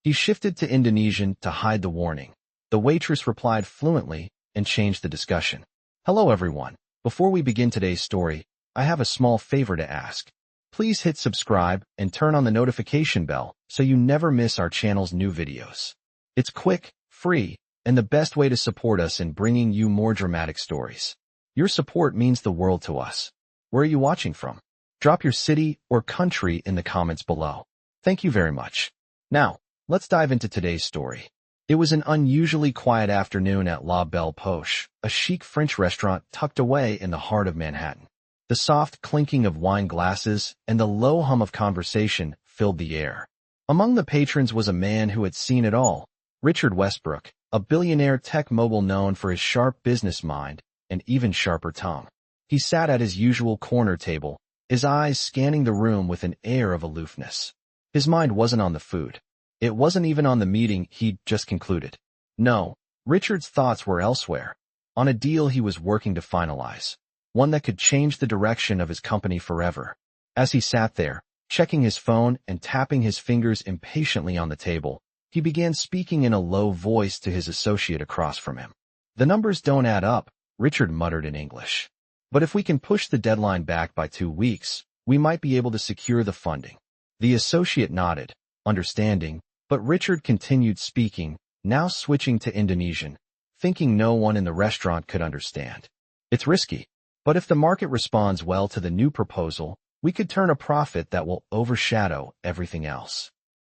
He shifted to Indonesian to hide the warning. The waitress replied fluently and changed the discussion. Hello everyone. Before we begin today's story, I have a small favor to ask. Please hit subscribe and turn on the notification bell so you never miss our channel's new videos. It's quick, free, and the best way to support us in bringing you more dramatic stories. Your support means the world to us. Where are you watching from? Drop your city or country in the comments below. Thank you very much. Now, let's dive into today's story. It was an unusually quiet afternoon at La Belle Poche, a chic French restaurant tucked away in the heart of Manhattan. The soft clinking of wine glasses and the low hum of conversation filled the air. Among the patrons was a man who had seen it all, Richard Westbrook, a billionaire tech mogul known for his sharp business mind and even sharper tongue. He sat at his usual corner table, his eyes scanning the room with an air of aloofness. His mind wasn't on the food. It wasn't even on the meeting he'd just concluded. No, Richard's thoughts were elsewhere, on a deal he was working to finalize, one that could change the direction of his company forever. As he sat there, checking his phone and tapping his fingers impatiently on the table, he began speaking in a low voice to his associate across from him. The numbers don't add up, Richard muttered in English. But if we can push the deadline back by 2 weeks, we might be able to secure the funding. The associate nodded, understanding, but Richard continued speaking, now switching to Indonesian, thinking no one in the restaurant could understand. It's risky, but if the market responds well to the new proposal, we could turn a profit that will overshadow everything else.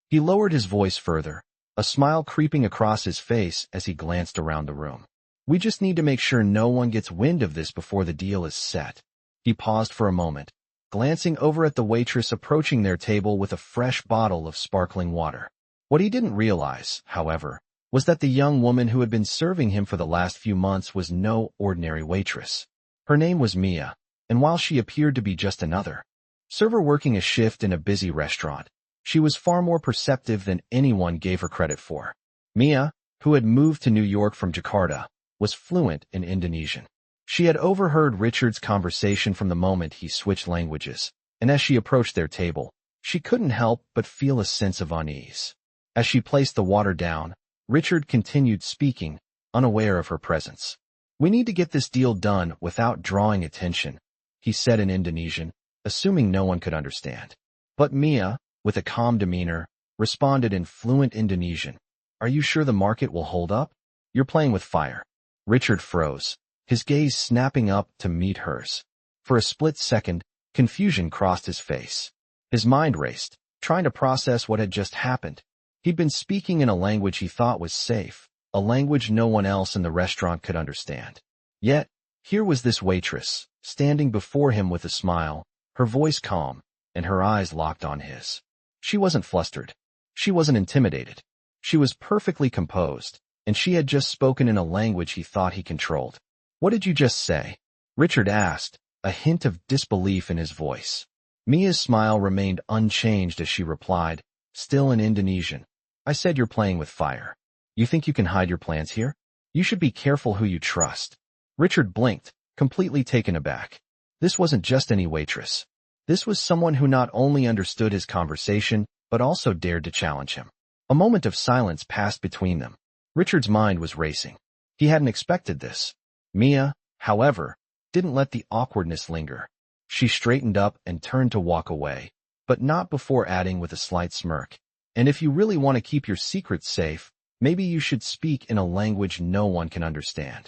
He lowered his voice further, a smile creeping across his face as he glanced around the room. We just need to make sure no one gets wind of this before the deal is set. He paused for a moment, glancing over at the waitress approaching their table with a fresh bottle of sparkling water. What he didn't realize, however, was that the young woman who had been serving him for the last few months was no ordinary waitress. Her name was Mia, and while she appeared to be just another server working a shift in a busy restaurant, she was far more perceptive than anyone gave her credit for. Mia, who had moved to New York from Jakarta, was fluent in Indonesian. She had overheard Richard's conversation from the moment he switched languages, and as she approached their table, she couldn't help but feel a sense of unease. As she placed the water down, Richard continued speaking, unaware of her presence. We need to get this deal done without drawing attention, he said in Indonesian, assuming no one could understand. But Mia, with a calm demeanor, responded in fluent Indonesian. Are you sure the market will hold up? You're playing with fire. Richard froze, his gaze snapping up to meet hers. For a split second, confusion crossed his face. His mind raced, trying to process what had just happened. He'd been speaking in a language he thought was safe, a language no one else in the restaurant could understand. Yet, here was this waitress, standing before him with a smile, her voice calm, and her eyes locked on his. She wasn't flustered. She wasn't intimidated. She was perfectly composed, and she had just spoken in a language he thought he controlled. What did you just say? Richard asked, a hint of disbelief in his voice. Mia's smile remained unchanged as she replied, still in Indonesian. I said you're playing with fire. You think you can hide your plans here? You should be careful who you trust. Richard blinked, completely taken aback. This wasn't just any waitress. This was someone who not only understood his conversation, but also dared to challenge him. A moment of silence passed between them. Richard's mind was racing. He hadn't expected this. Mia, however, didn't let the awkwardness linger. She straightened up and turned to walk away, but not before adding with a slight smirk. And if you really want to keep your secrets safe, maybe you should speak in a language no one can understand.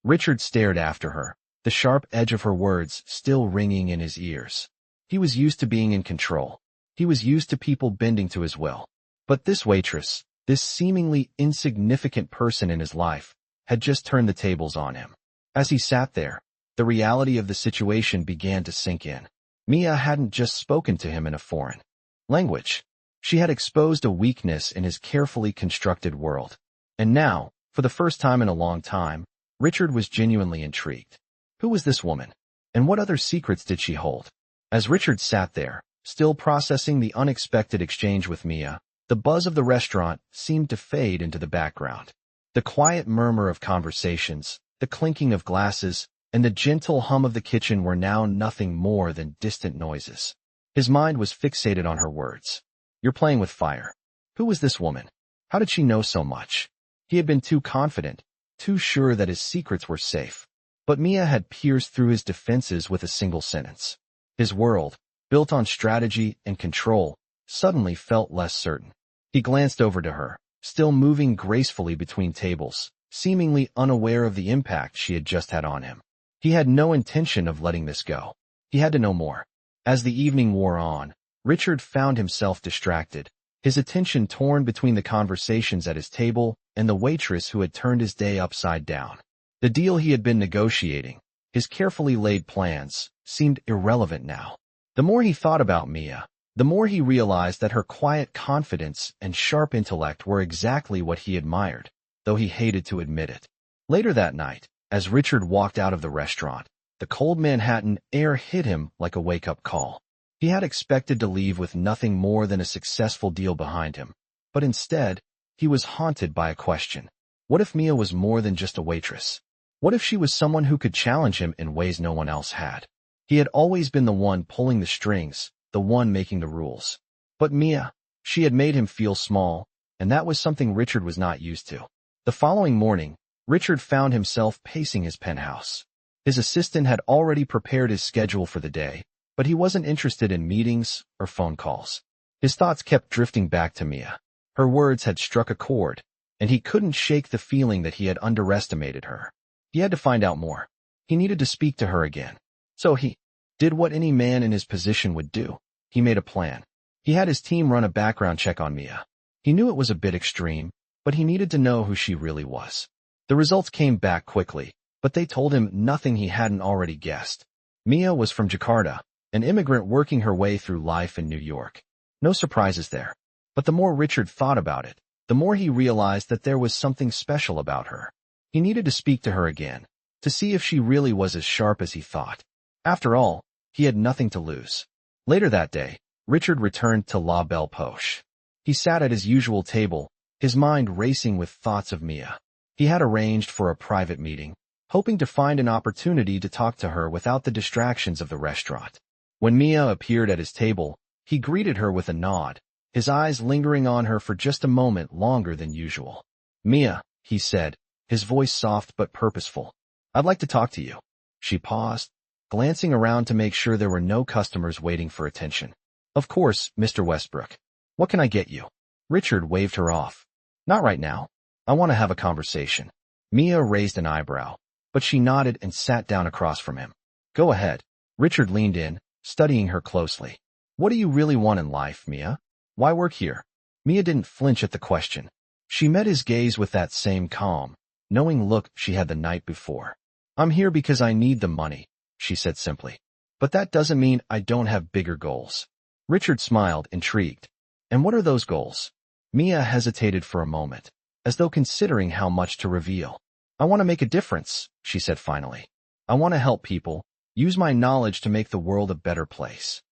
Richard stared after her, the sharp edge of her words still ringing in his ears. He was used to being in control. He was used to people bending to his will. But this waitress, this seemingly insignificant person in his life, had just turned the tables on him. As he sat there, the reality of the situation began to sink in. Mia hadn't just spoken to him in a foreign language. She had exposed a weakness in his carefully constructed world. And now, for the first time in a long time, Richard was genuinely intrigued. Who was this woman? And what other secrets did she hold? As Richard sat there, still processing the unexpected exchange with Mia, the buzz of the restaurant seemed to fade into the background. The quiet murmur of conversations, the clinking of glasses, and the gentle hum of the kitchen were now nothing more than distant noises. His mind was fixated on her words. You're playing with fire. Who was this woman? How did she know so much? He had been too confident, too sure that his secrets were safe. But Mia had pierced through his defenses with a single sentence. His world, built on strategy and control, suddenly felt less certain. He glanced over to her, still moving gracefully between tables, seemingly unaware of the impact she had just had on him. He had no intention of letting this go. He had to know more. As the evening wore on, Richard found himself distracted, his attention torn between the conversations at his table and the waitress who had turned his day upside down. The deal he had been negotiating, his carefully laid plans, seemed irrelevant now. The more he thought about Mia, the more he realized that her quiet confidence and sharp intellect were exactly what he admired, though he hated to admit it. Later that night, as Richard walked out of the restaurant, the cold Manhattan air hit him like a wake-up call. He had expected to leave with nothing more than a successful deal behind him, but instead, he was haunted by a question. What if Mia was more than just a waitress? What if she was someone who could challenge him in ways no one else had? He had always been the one pulling the strings, the one making the rules. But Mia, she had made him feel small, and that was something Richard was not used to. The following morning, Richard found himself pacing his penthouse. His assistant had already prepared his schedule for the day, but he wasn't interested in meetings or phone calls. His thoughts kept drifting back to Mia. Her words had struck a chord, and he couldn't shake the feeling that he had underestimated her. He had to find out more. He needed to speak to her again. So he did what any man in his position would do. He made a plan. He had his team run a background check on Mia. He knew it was a bit extreme, but he needed to know who she really was. The results came back quickly, but they told him nothing he hadn't already guessed. Mia was from Jakarta, an immigrant working her way through life in New York. No surprises there. But the more Richard thought about it, the more he realized that there was something special about her. He needed to speak to her again, to see if she really was as sharp as he thought. After all, he had nothing to lose. Later that day, Richard returned to La Belle Poche. He sat at his usual table, his mind racing with thoughts of Mia. He had arranged for a private meeting, hoping to find an opportunity to talk to her without the distractions of the restaurant. When Mia appeared at his table, he greeted her with a nod, his eyes lingering on her for just a moment longer than usual. "Mia," he said, his voice soft but purposeful. "I'd like to talk to you." She paused, glancing around to make sure there were no customers waiting for attention. "Of course, Mr. Westbrook. What can I get you?" Richard waved her off. "Not right now. I want to have a conversation." Mia raised an eyebrow, but she nodded and sat down across from him. "Go ahead." Richard leaned in, studying her closely. "What do you really want in life, Mia? Why work here?" Mia didn't flinch at the question. She met his gaze with that same calm, knowing look she had the night before. "I'm here because I need the money," she said simply. "But that doesn't mean I don't have bigger goals." Richard smiled, intrigued. "And what are those goals?" Mia hesitated for a moment, as though considering how much to reveal. "I want to make a difference," she said finally. "I want to help people, use my knowledge to make the world a better place."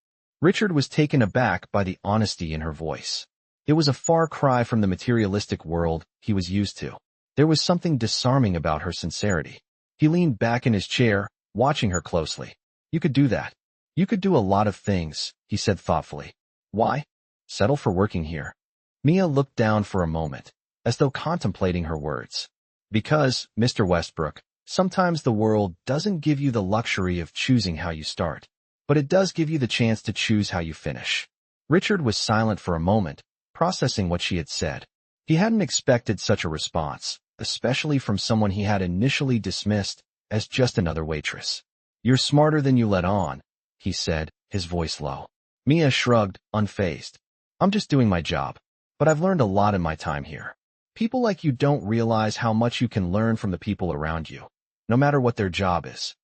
Richard was taken aback by the honesty in her voice. It was a far cry from the materialistic world he was used to. There was something disarming about her sincerity. He leaned back in his chair, watching her closely. "You could do that. You could do a lot of things," he said thoughtfully. "Why? Settle for working here." Mia looked down for a moment, as though contemplating her words. "Because, Mr. Westbrook, sometimes the world doesn't give you the luxury of choosing how you start, but it does give you the chance to choose how you finish." Richard was silent for a moment, processing what she had said. He hadn't expected such a response, especially from someone he had initially dismissed as just another waitress. "You're smarter than you let on," he said, his voice low. Mia shrugged, unfazed. "I'm just doing my job, but I've learned a lot in my time here. People like you don't realize how much you can learn from the people around you, no matter what their job is."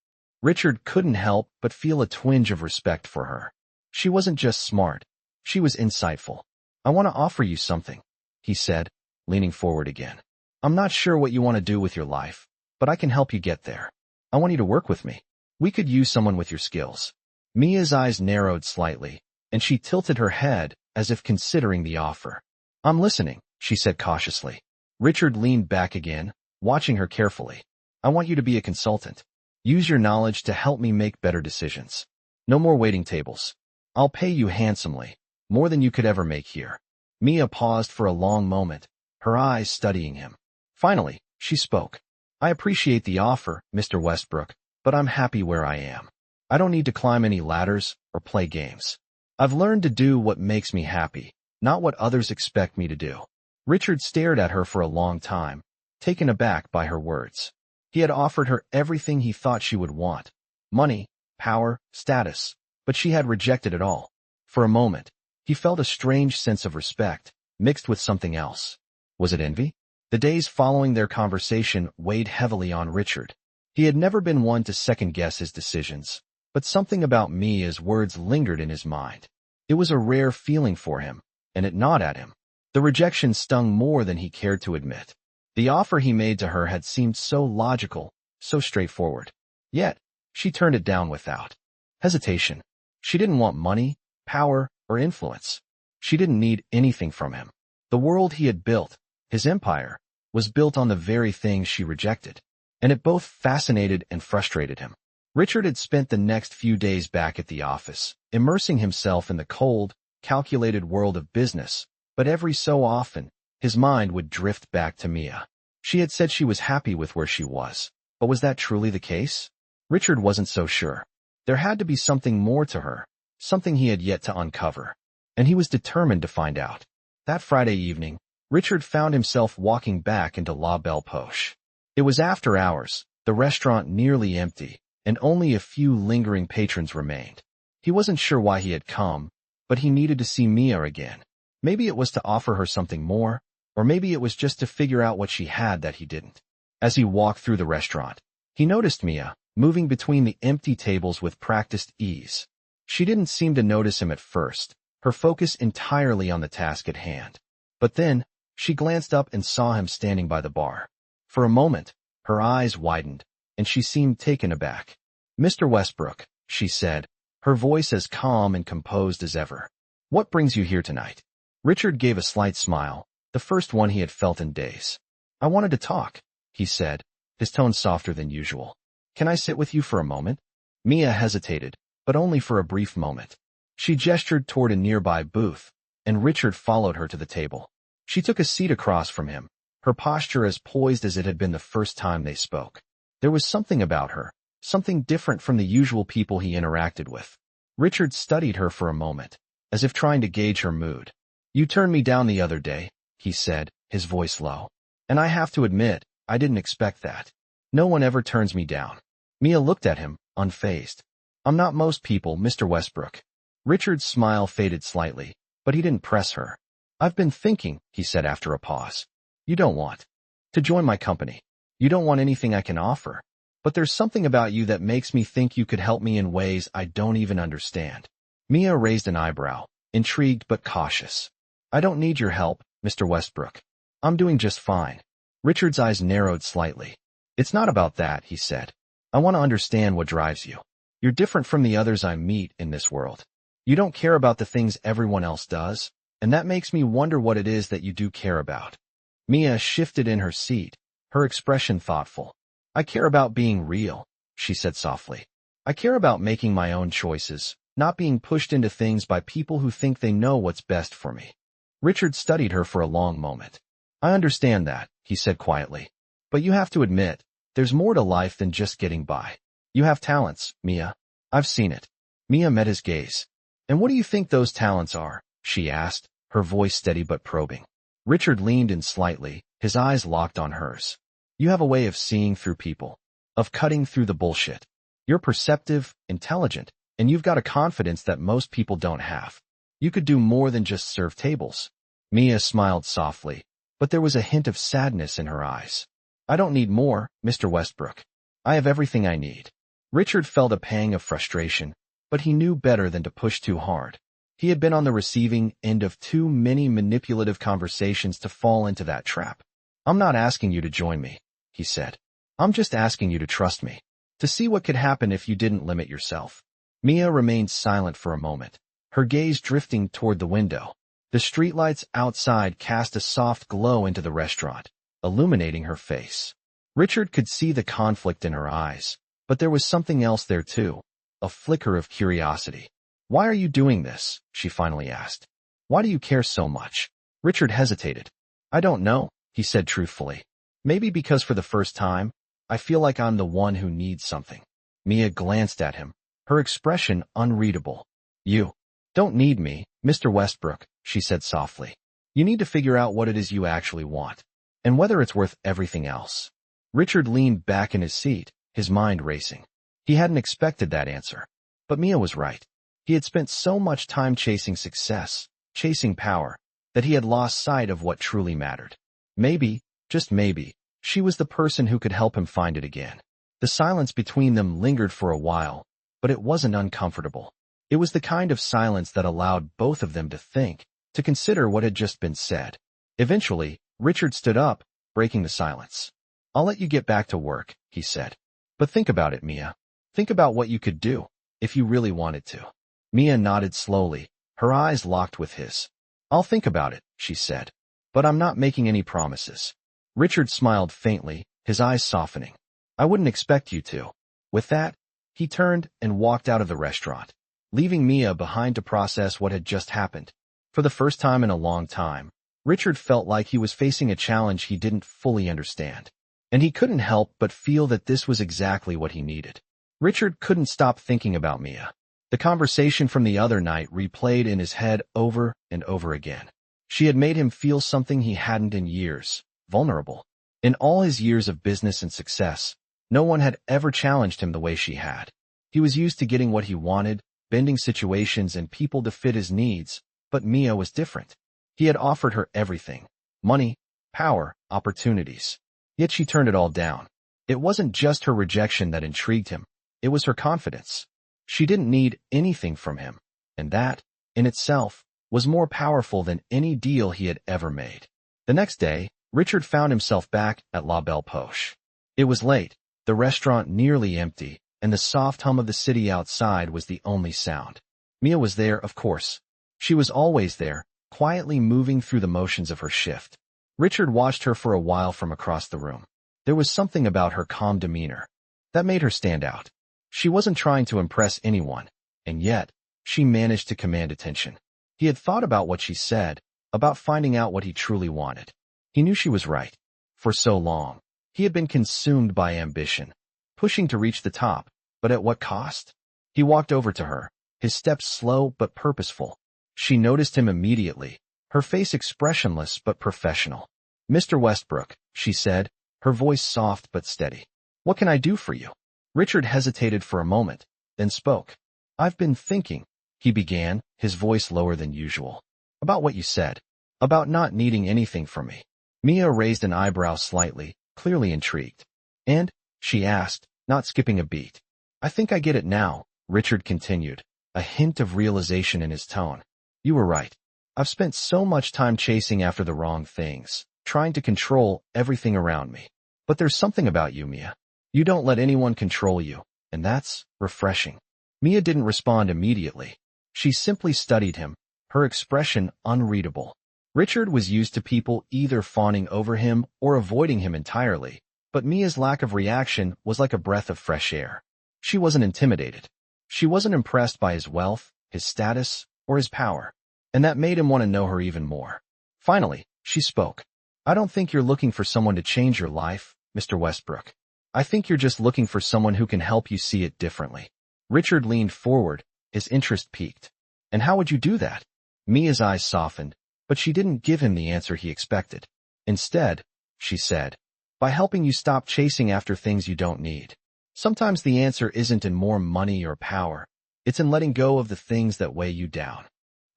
Richard couldn't help but feel a twinge of respect for her. She wasn't just smart, she was insightful. "I want to offer you something," he said, leaning forward again. "I'm not sure what you want to do with your life, but I can help you get there. I want you to work with me. We could use someone with your skills." Mia's eyes narrowed slightly, and she tilted her head as if considering the offer. "I'm listening," she said cautiously. Richard leaned back again, watching her carefully. "I want you to be a consultant. Use your knowledge to help me make better decisions. No more waiting tables. I'll pay you handsomely, more than you could ever make here." Mia paused for a long moment, her eyes studying him. Finally, she spoke. "I appreciate the offer, Mr. Westbrook, but I'm happy where I am. I don't need to climb any ladders or play games. I've learned to do what makes me happy, not what others expect me to do." Richard stared at her for a long time, taken aback by her words. He had offered her everything he thought she would want: money, power, status, but she had rejected it all. For a moment, he felt a strange sense of respect, mixed with something else. Was it envy? The days following their conversation weighed heavily on Richard. He had never been one to second-guess his decisions, but something about Mia's words lingered in his mind. It was a rare feeling for him, and it gnawed at him. The rejection stung more than he cared to admit. The offer he made to her had seemed so logical, so straightforward. Yet, she turned it down without hesitation. She didn't want money, power, or influence. She didn't need anything from him. The world he had built, his empire, was built on the very things she rejected, and it both fascinated and frustrated him. Richard had spent the next few days back at the office, immersing himself in the cold, calculated world of business, but every so often, his mind would drift back to Mia. She had said she was happy with where she was, but was that truly the case? Richard wasn't so sure. There had to be something more to her, something he had yet to uncover, and he was determined to find out. That Friday evening, Richard found himself walking back into La Belle Poche. It was after hours, the restaurant nearly empty, and only a few lingering patrons remained. He wasn't sure why he had come, but he needed to see Mia again. Maybe it was to offer her something more, or maybe it was just to figure out what she had that he didn't. As he walked through the restaurant, he noticed Mia, moving between the empty tables with practiced ease. She didn't seem to notice him at first, her focus entirely on the task at hand. But then, she glanced up and saw him standing by the bar. For a moment, her eyes widened, and she seemed taken aback. "Mr. Westbrook," she said, her voice as calm and composed as ever. "What brings you here tonight?" Richard gave a slight smile, the first one he had felt in days. "I wanted to talk," he said, his tone softer than usual. "Can I sit with you for a moment?" Mia hesitated, but only for a brief moment. She gestured toward a nearby booth, and Richard followed her to the table. She took a seat across from him, her posture as poised as it had been the first time they spoke. There was something about her, something different from the usual people he interacted with. Richard studied her for a moment, as if trying to gauge her mood. "You turned me down the other day," he said, his voice low. "And I have to admit, I didn't expect that. No one ever turns me down." Mia looked at him, unfazed. "I'm not most people, Mr. Westbrook." Richard's smile faded slightly, but he didn't press her. "I've been thinking," he said after a pause. "You don't want to join my company. You don't want anything I can offer. But there's something about you that makes me think you could help me in ways I don't even understand." Mia raised an eyebrow, intrigued but cautious. "I don't need your help, Mr. Westbrook. I'm doing just fine." Richard's eyes narrowed slightly. "It's not about that," he said. "I want to understand what drives you. You're different from the others I meet in this world. You don't care about the things everyone else does, and that makes me wonder what it is that you do care about." Mia shifted in her seat, her expression thoughtful. "I care about being real," she said softly. "I care about making my own choices, not being pushed into things by people who think they know what's best for me." Richard studied her for a long moment. "I understand that," he said quietly. "But you have to admit, there's more to life than just getting by. You have talents, Mia. I've seen it." Mia met his gaze. "And what do you think those talents are?" she asked, her voice steady but probing. Richard leaned in slightly, his eyes locked on hers. "You have a way of seeing through people, of cutting through the bullshit. You're perceptive, intelligent, and you've got a confidence that most people don't have. You could do more than just serve tables." Mia smiled softly, but there was a hint of sadness in her eyes. "I don't need more, Mr. Westbrook. I have everything I need." Richard felt a pang of frustration, but he knew better than to push too hard. He had been on the receiving end of too many manipulative conversations to fall into that trap. "I'm not asking you to join me," he said. "I'm just asking you to trust me, to see what could happen if you didn't limit yourself." Mia remained silent for a moment, her gaze drifting toward the window. The streetlights outside cast a soft glow into the restaurant, illuminating her face. Richard could see the conflict in her eyes, but there was something else there too, a flicker of curiosity. "Why are you doing this?" she finally asked. "Why do you care so much?" Richard hesitated. I don't know, he said truthfully. Maybe because for the first time, I feel like I'm the one who needs something. Mia glanced at him, her expression unreadable. You don't need me, Mr. Westbrook, she said softly. You need to figure out what it is you actually want, and whether it's worth everything else. Richard leaned back in his seat, his mind racing. He hadn't expected that answer. But Mia was right. He had spent so much time chasing success, chasing power, that he had lost sight of what truly mattered. Maybe, just maybe, she was the person who could help him find it again. The silence between them lingered for a while, but it wasn't uncomfortable. It was the kind of silence that allowed both of them to think, to consider what had just been said. Eventually, Richard stood up, breaking the silence. I'll let you get back to work, he said. But think about it, Mia. Think about what you could do, if you really wanted to. Mia nodded slowly, her eyes locked with his. I'll think about it, she said. But I'm not making any promises. Richard smiled faintly, his eyes softening. I wouldn't expect you to. With that, he turned and walked out of the restaurant, leaving Mia behind to process what had just happened. For the first time in a long time, Richard felt like he was facing a challenge he didn't fully understand. And he couldn't help but feel that this was exactly what he needed. Richard couldn't stop thinking about Mia. The conversation from the other night replayed in his head over and over again. She had made him feel something he hadn't in years, vulnerable. In all his years of business and success, no one had ever challenged him the way she had. He was used to getting what he wanted, bending situations and people to fit his needs, but Mia was different. He had offered her everything: money, power, opportunities. Yet she turned it all down. It wasn't just her rejection that intrigued him, it was her confidence. She didn't need anything from him, and that, in itself, was more powerful than any deal he had ever made. The next day, Richard found himself back at La Belle Poche. It was late, the restaurant nearly empty, and the soft hum of the city outside was the only sound. Mia was there, of course. She was always there, quietly moving through the motions of her shift. Richard watched her for a while from across the room. There was something about her calm demeanor that made her stand out. She wasn't trying to impress anyone, and yet, she managed to command attention. He had thought about what she said, about finding out what he truly wanted. He knew she was right. For so long, he had been consumed by ambition, pushing to reach the top, but at what cost? He walked over to her, his steps slow but purposeful. She noticed him immediately, her face expressionless but professional. Mr. Westbrook, she said, her voice soft but steady. What can I do for you? Richard hesitated for a moment, then spoke. I've been thinking, he began, his voice lower than usual. About what you said. About not needing anything from me. Mia raised an eyebrow slightly, clearly intrigued. And, she asked, not skipping a beat. I think I get it now, Richard continued, a hint of realization in his tone. You were right. I've spent so much time chasing after the wrong things, trying to control everything around me. But there's something about you, Mia. You don't let anyone control you, and that's refreshing. Mia didn't respond immediately. She simply studied him, her expression unreadable. Richard was used to people either fawning over him or avoiding him entirely, but Mia's lack of reaction was like a breath of fresh air. She wasn't intimidated. She wasn't impressed by his wealth, his status, or his power, and that made him want to know her even more. Finally, she spoke. I don't think you're looking for someone to change your life, Mr. Westbrook. I think you're just looking for someone who can help you see it differently. Richard leaned forward, his interest piqued. And how would you do that? Mia's eyes softened, but she didn't give him the answer he expected. Instead, she said, by helping you stop chasing after things you don't need. Sometimes the answer isn't in more money or power. It's in letting go of the things that weigh you down.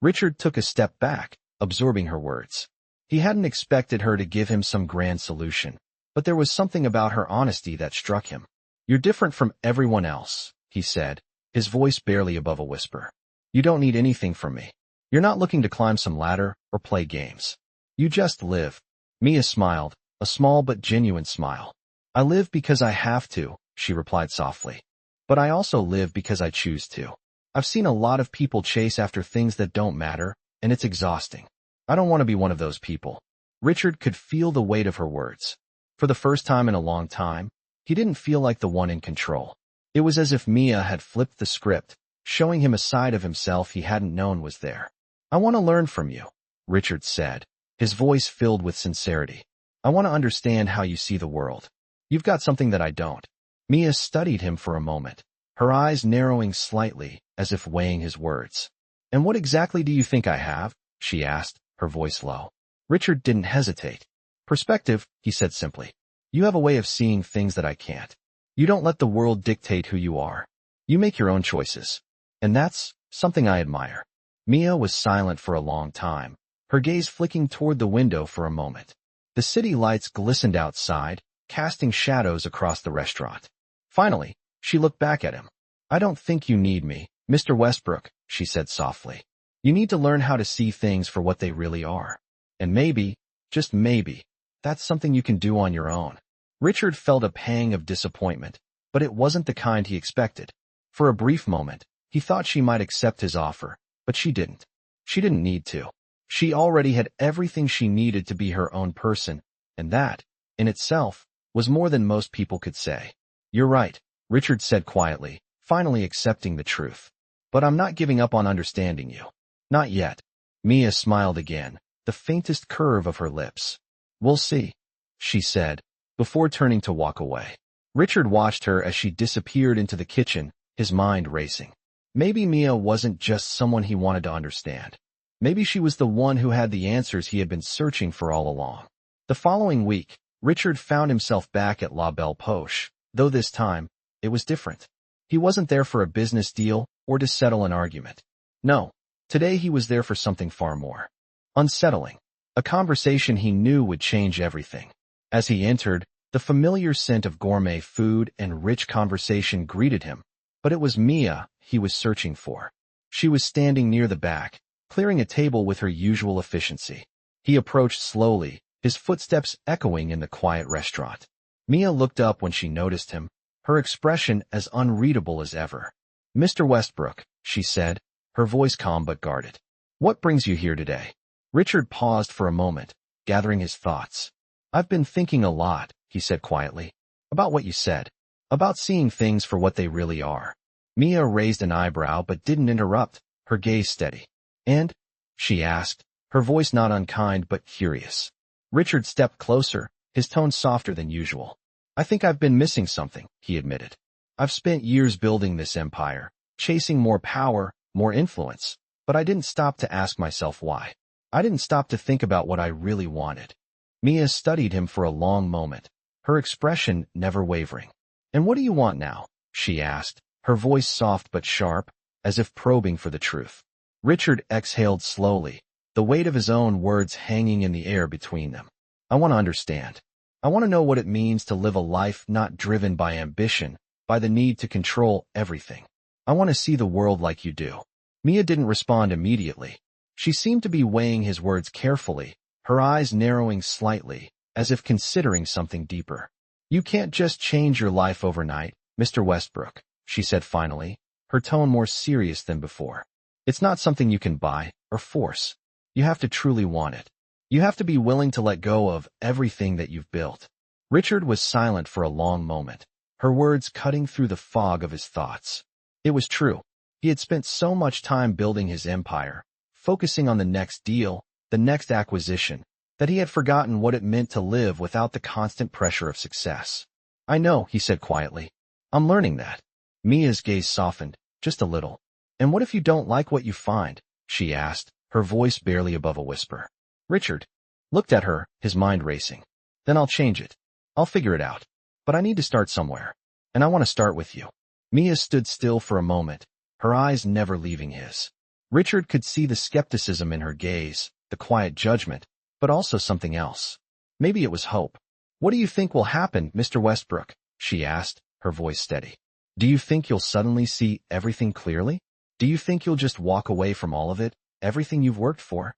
Richard took a step back, absorbing her words. He hadn't expected her to give him some grand solution, but there was something about her honesty that struck him. You're different from everyone else, he said, his voice barely above a whisper. You don't need anything from me. You're not looking to climb some ladder or play games. You just live. Mia smiled, a small but genuine smile. I live because I have to, she replied softly. But I also live because I choose to. I've seen a lot of people chase after things that don't matter, and it's exhausting. I don't want to be one of those people. Richard could feel the weight of her words. For the first time in a long time, he didn't feel like the one in control. It was as if Mia had flipped the script, showing him a side of himself he hadn't known was there. I want to learn from you, Richard said, his voice filled with sincerity. I want to understand how you see the world. You've got something that I don't. Mia studied him for a moment, her eyes narrowing slightly as if weighing his words. And what exactly do you think I have? She asked, her voice low. Richard didn't hesitate. Perspective, he said simply. You have a way of seeing things that I can't. You don't let the world dictate who you are. You make your own choices. And that's something I admire. Mia was silent for a long time, her gaze flicking toward the window for a moment. The city lights glistened outside, casting shadows across the restaurant. Finally, she looked back at him. I don't think you need me, Mr. Westbrook, she said softly. You need to learn how to see things for what they really are. And maybe, just maybe, that's something you can do on your own. Richard felt a pang of disappointment, but it wasn't the kind he expected. For a brief moment, he thought she might accept his offer, but she didn't. She didn't need to. She already had everything she needed to be her own person, and that, in itself, was more than most people could say. You're right, Richard said quietly, finally accepting the truth. But I'm not giving up on understanding you. Not yet. Mia smiled again, the faintest curve of her lips. We'll see, she said, before turning to walk away. Richard watched her as she disappeared into the kitchen, his mind racing. Maybe Mia wasn't just someone he wanted to understand. Maybe she was the one who had the answers he had been searching for all along. The following week, Richard found himself back at La Belle Poche, though this time, it was different. He wasn't there for a business deal or to settle an argument. No, today he was there for something far more unsettling, a conversation he knew would change everything. As he entered, the familiar scent of gourmet food and rich conversation greeted him, but it was Mia he was searching for. She was standing near the back, clearing a table with her usual efficiency. He approached slowly, his footsteps echoing in the quiet restaurant. Mia looked up when she noticed him, her expression as unreadable as ever. Mr. Westbrook, she said, her voice calm but guarded. What brings you here today? Richard paused for a moment, gathering his thoughts. I've been thinking a lot, he said quietly, about what you said, about seeing things for what they really are. Mia raised an eyebrow but didn't interrupt, her gaze steady. And? She asked, her voice not unkind but curious. Richard stepped closer, his tone softer than usual. I think I've been missing something, he admitted. I've spent years building this empire, chasing more power, more influence, but I didn't stop to ask myself why. I didn't stop to think about what I really wanted. Mia studied him for a long moment, her expression never wavering. And what do you want now? She asked, her voice soft but sharp, as if probing for the truth. Richard exhaled slowly, the weight of his own words hanging in the air between them. I want to understand. I want to know what it means to live a life not driven by ambition, by the need to control everything. I want to see the world like you do. Mia didn't respond immediately. She seemed to be weighing his words carefully, her eyes narrowing slightly, as if considering something deeper. You can't just change your life overnight, Mr. Westbrook, she said finally, her tone more serious than before. It's not something you can buy or force. You have to truly want it. You have to be willing to let go of everything that you've built. Richard was silent for a long moment, her words cutting through the fog of his thoughts. It was true. He had spent so much time building his empire, focusing on the next deal, the next acquisition, that he had forgotten what it meant to live without the constant pressure of success. I know, he said quietly. I'm learning that. Mia's gaze softened, just a little. And what if you don't like what you find? She asked, her voice barely above a whisper. Richard looked at her, his mind racing. Then I'll change it. I'll figure it out. But I need to start somewhere. And I want to start with you. Mia stood still for a moment, her eyes never leaving his. Richard could see the skepticism in her gaze, the quiet judgment, but also something else. Maybe it was hope. What do you think will happen, Mr. Westbrook? She asked, her voice steady. Do you think you'll suddenly see everything clearly? Do you think you'll just walk away from all of it, everything you've worked for?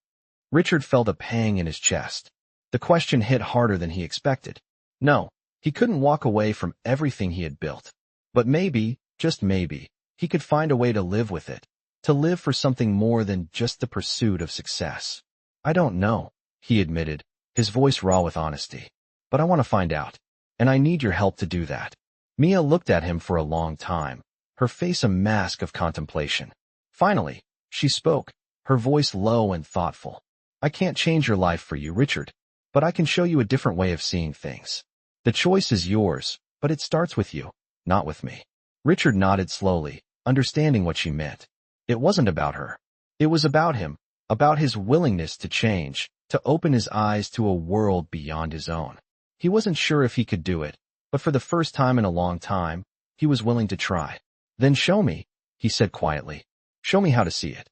Richard felt a pang in his chest. The question hit harder than he expected. No, he couldn't walk away from everything he had built. But maybe, just maybe, he could find a way to live with it, to live for something more than just the pursuit of success. I don't know, he admitted, his voice raw with honesty. But I want to find out. And I need your help to do that. Mia looked at him for a long time, her face a mask of contemplation. Finally, she spoke, her voice low and thoughtful. I can't change your life for you, Richard, but I can show you a different way of seeing things. The choice is yours, but it starts with you, not with me. Richard nodded slowly, understanding what she meant. It wasn't about her. It was about him, about his willingness to change, to open his eyes to a world beyond his own. He wasn't sure if he could do it, but for the first time in a long time, he was willing to try. Then show me, he said quietly. Show me how to see it.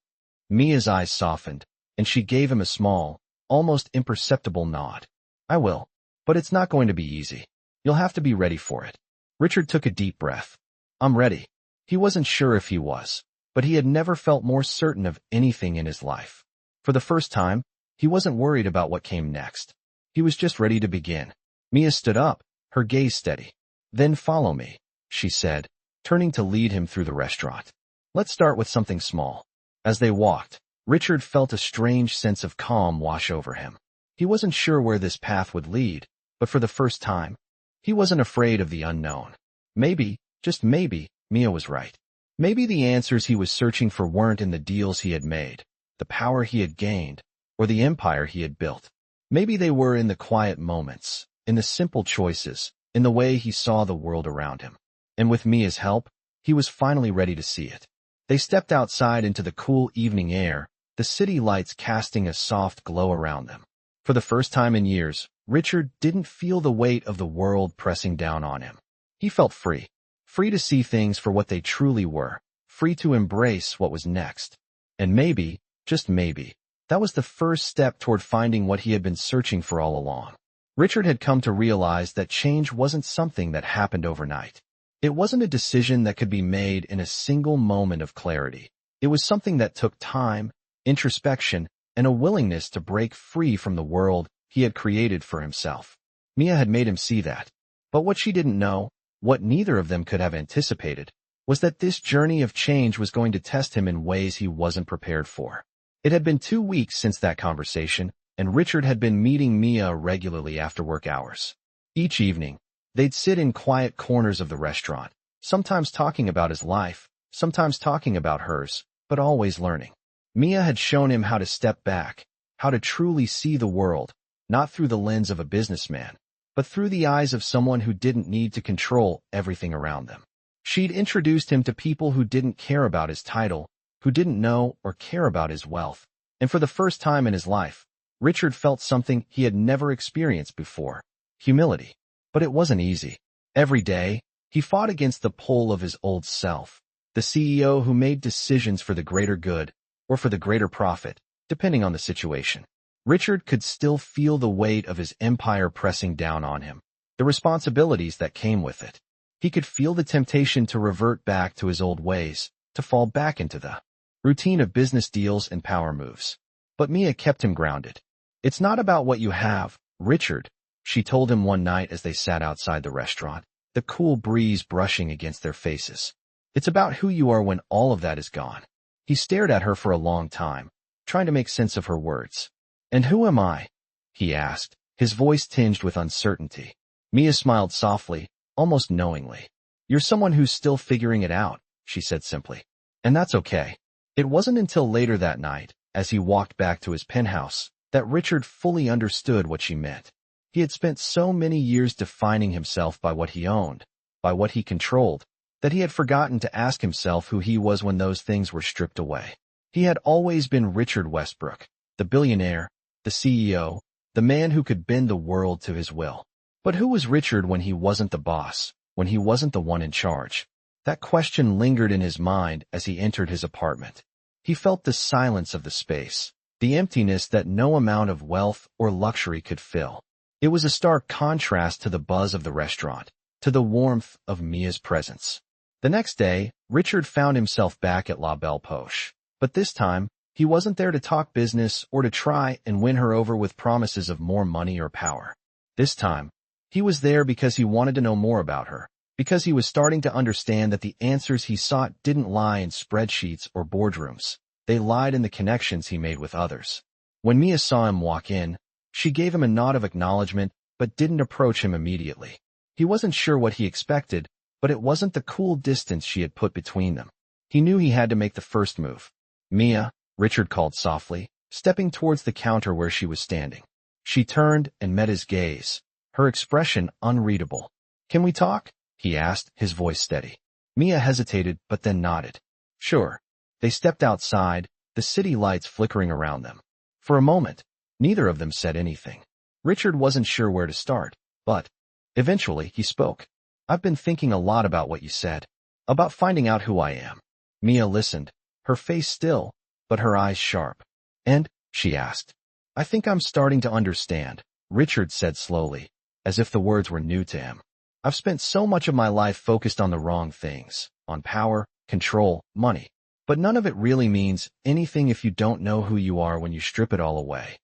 Mia's eyes softened, and she gave him a small, almost imperceptible nod. I will, but it's not going to be easy. You'll have to be ready for it. Richard took a deep breath. I'm ready. He wasn't sure if he was, but he had never felt more certain of anything in his life. For the first time, he wasn't worried about what came next. He was just ready to begin. Mia stood up, her gaze steady. Then follow me, she said, turning to lead him through the restaurant. Let's start with something small. As they walked, Richard felt a strange sense of calm wash over him. He wasn't sure where this path would lead, but for the first time, he wasn't afraid of the unknown. Maybe, just maybe, Mia was right. Maybe the answers he was searching for weren't in the deals he had made, the power he had gained, or the empire he had built. Maybe they were in the quiet moments, in the simple choices, in the way he saw the world around him. And with Mia's help, he was finally ready to see it. They stepped outside into the cool evening air, the city lights casting a soft glow around them. For the first time in years, Richard didn't feel the weight of the world pressing down on him. He felt free. Free to see things for what they truly were. Free to embrace what was next. And maybe, just maybe, that was the first step toward finding what he had been searching for all along. Richard had come to realize that change wasn't something that happened overnight. It wasn't a decision that could be made in a single moment of clarity. It was something that took time, introspection, and a willingness to break free from the world he had created for himself. Mia had made him see that. But what she didn't know, what neither of them could have anticipated, was that this journey of change was going to test him in ways he wasn't prepared for. It had been 2 weeks since that conversation, and Richard had been meeting Mia regularly after work hours. Each evening, they'd sit in quiet corners of the restaurant, sometimes talking about his life, sometimes talking about hers, but always learning. Mia had shown him how to step back, how to truly see the world, not through the lens of a businessman, but through the eyes of someone who didn't need to control everything around them. She'd introduced him to people who didn't care about his title, who didn't know or care about his wealth, and for the first time in his life, Richard felt something he had never experienced before: humility. But it wasn't easy. Every day, he fought against the pull of his old self, the CEO who made decisions for the greater good, or for the greater profit, depending on the situation. Richard could still feel the weight of his empire pressing down on him, the responsibilities that came with it. He could feel the temptation to revert back to his old ways, to fall back into the routine of business deals and power moves. But Mia kept him grounded. It's not about what you have, Richard, she told him one night as they sat outside the restaurant, the cool breeze brushing against their faces. It's about who you are when all of that is gone. He stared at her for a long time, trying to make sense of her words. And who am I? He asked, his voice tinged with uncertainty. Mia smiled softly, almost knowingly. You're someone who's still figuring it out, she said simply. And that's okay. It wasn't until later that night, as he walked back to his penthouse, that Richard fully understood what she meant. He had spent so many years defining himself by what he owned, by what he controlled, that he had forgotten to ask himself who he was when those things were stripped away. He had always been Richard Westbrook, the billionaire, the CEO, the man who could bend the world to his will. But who was Richard when he wasn't the boss, when he wasn't the one in charge? That question lingered in his mind as he entered his apartment. He felt the silence of the space, the emptiness that no amount of wealth or luxury could fill. It was a stark contrast to the buzz of the restaurant, to the warmth of Mia's presence. The next day, Richard found himself back at La Belle Poche. But this time, he wasn't there to talk business or to try and win her over with promises of more money or power. This time, he was there because he wanted to know more about her, because he was starting to understand that the answers he sought didn't lie in spreadsheets or boardrooms. They lied in the connections he made with others. When Mia saw him walk in, she gave him a nod of acknowledgement but didn't approach him immediately. He wasn't sure what he expected, but it wasn't the cool distance she had put between them. He knew he had to make the first move. Mia, Richard called softly, stepping towards the counter where she was standing. She turned and met his gaze, her expression unreadable. "Can we talk?" he asked, his voice steady. Mia hesitated but then nodded. "Sure." They stepped outside, the city lights flickering around them. For a moment, neither of them said anything. Richard wasn't sure where to start, but eventually he spoke. "I've been thinking a lot about what you said, about finding out who I am." Mia listened, her face still, but her eyes sharp. "And?" she asked. "I think I'm starting to understand," Richard said slowly, as if the words were new to him. "I've spent so much of my life focused on the wrong things, on power, control, money. But none of it really means anything if you don't know who you are when you strip it all away."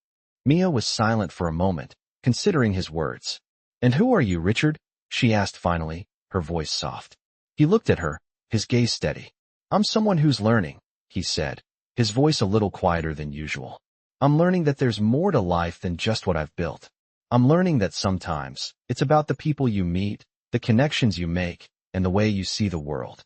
Mia was silent for a moment, considering his words. "And who are you, Richard?" she asked finally, her voice soft. He looked at her, his gaze steady. "I'm someone who's learning," he said, his voice a little quieter than usual. "I'm learning that there's more to life than just what I've built. I'm learning that sometimes it's about the people you meet, the connections you make, and the way you see the world."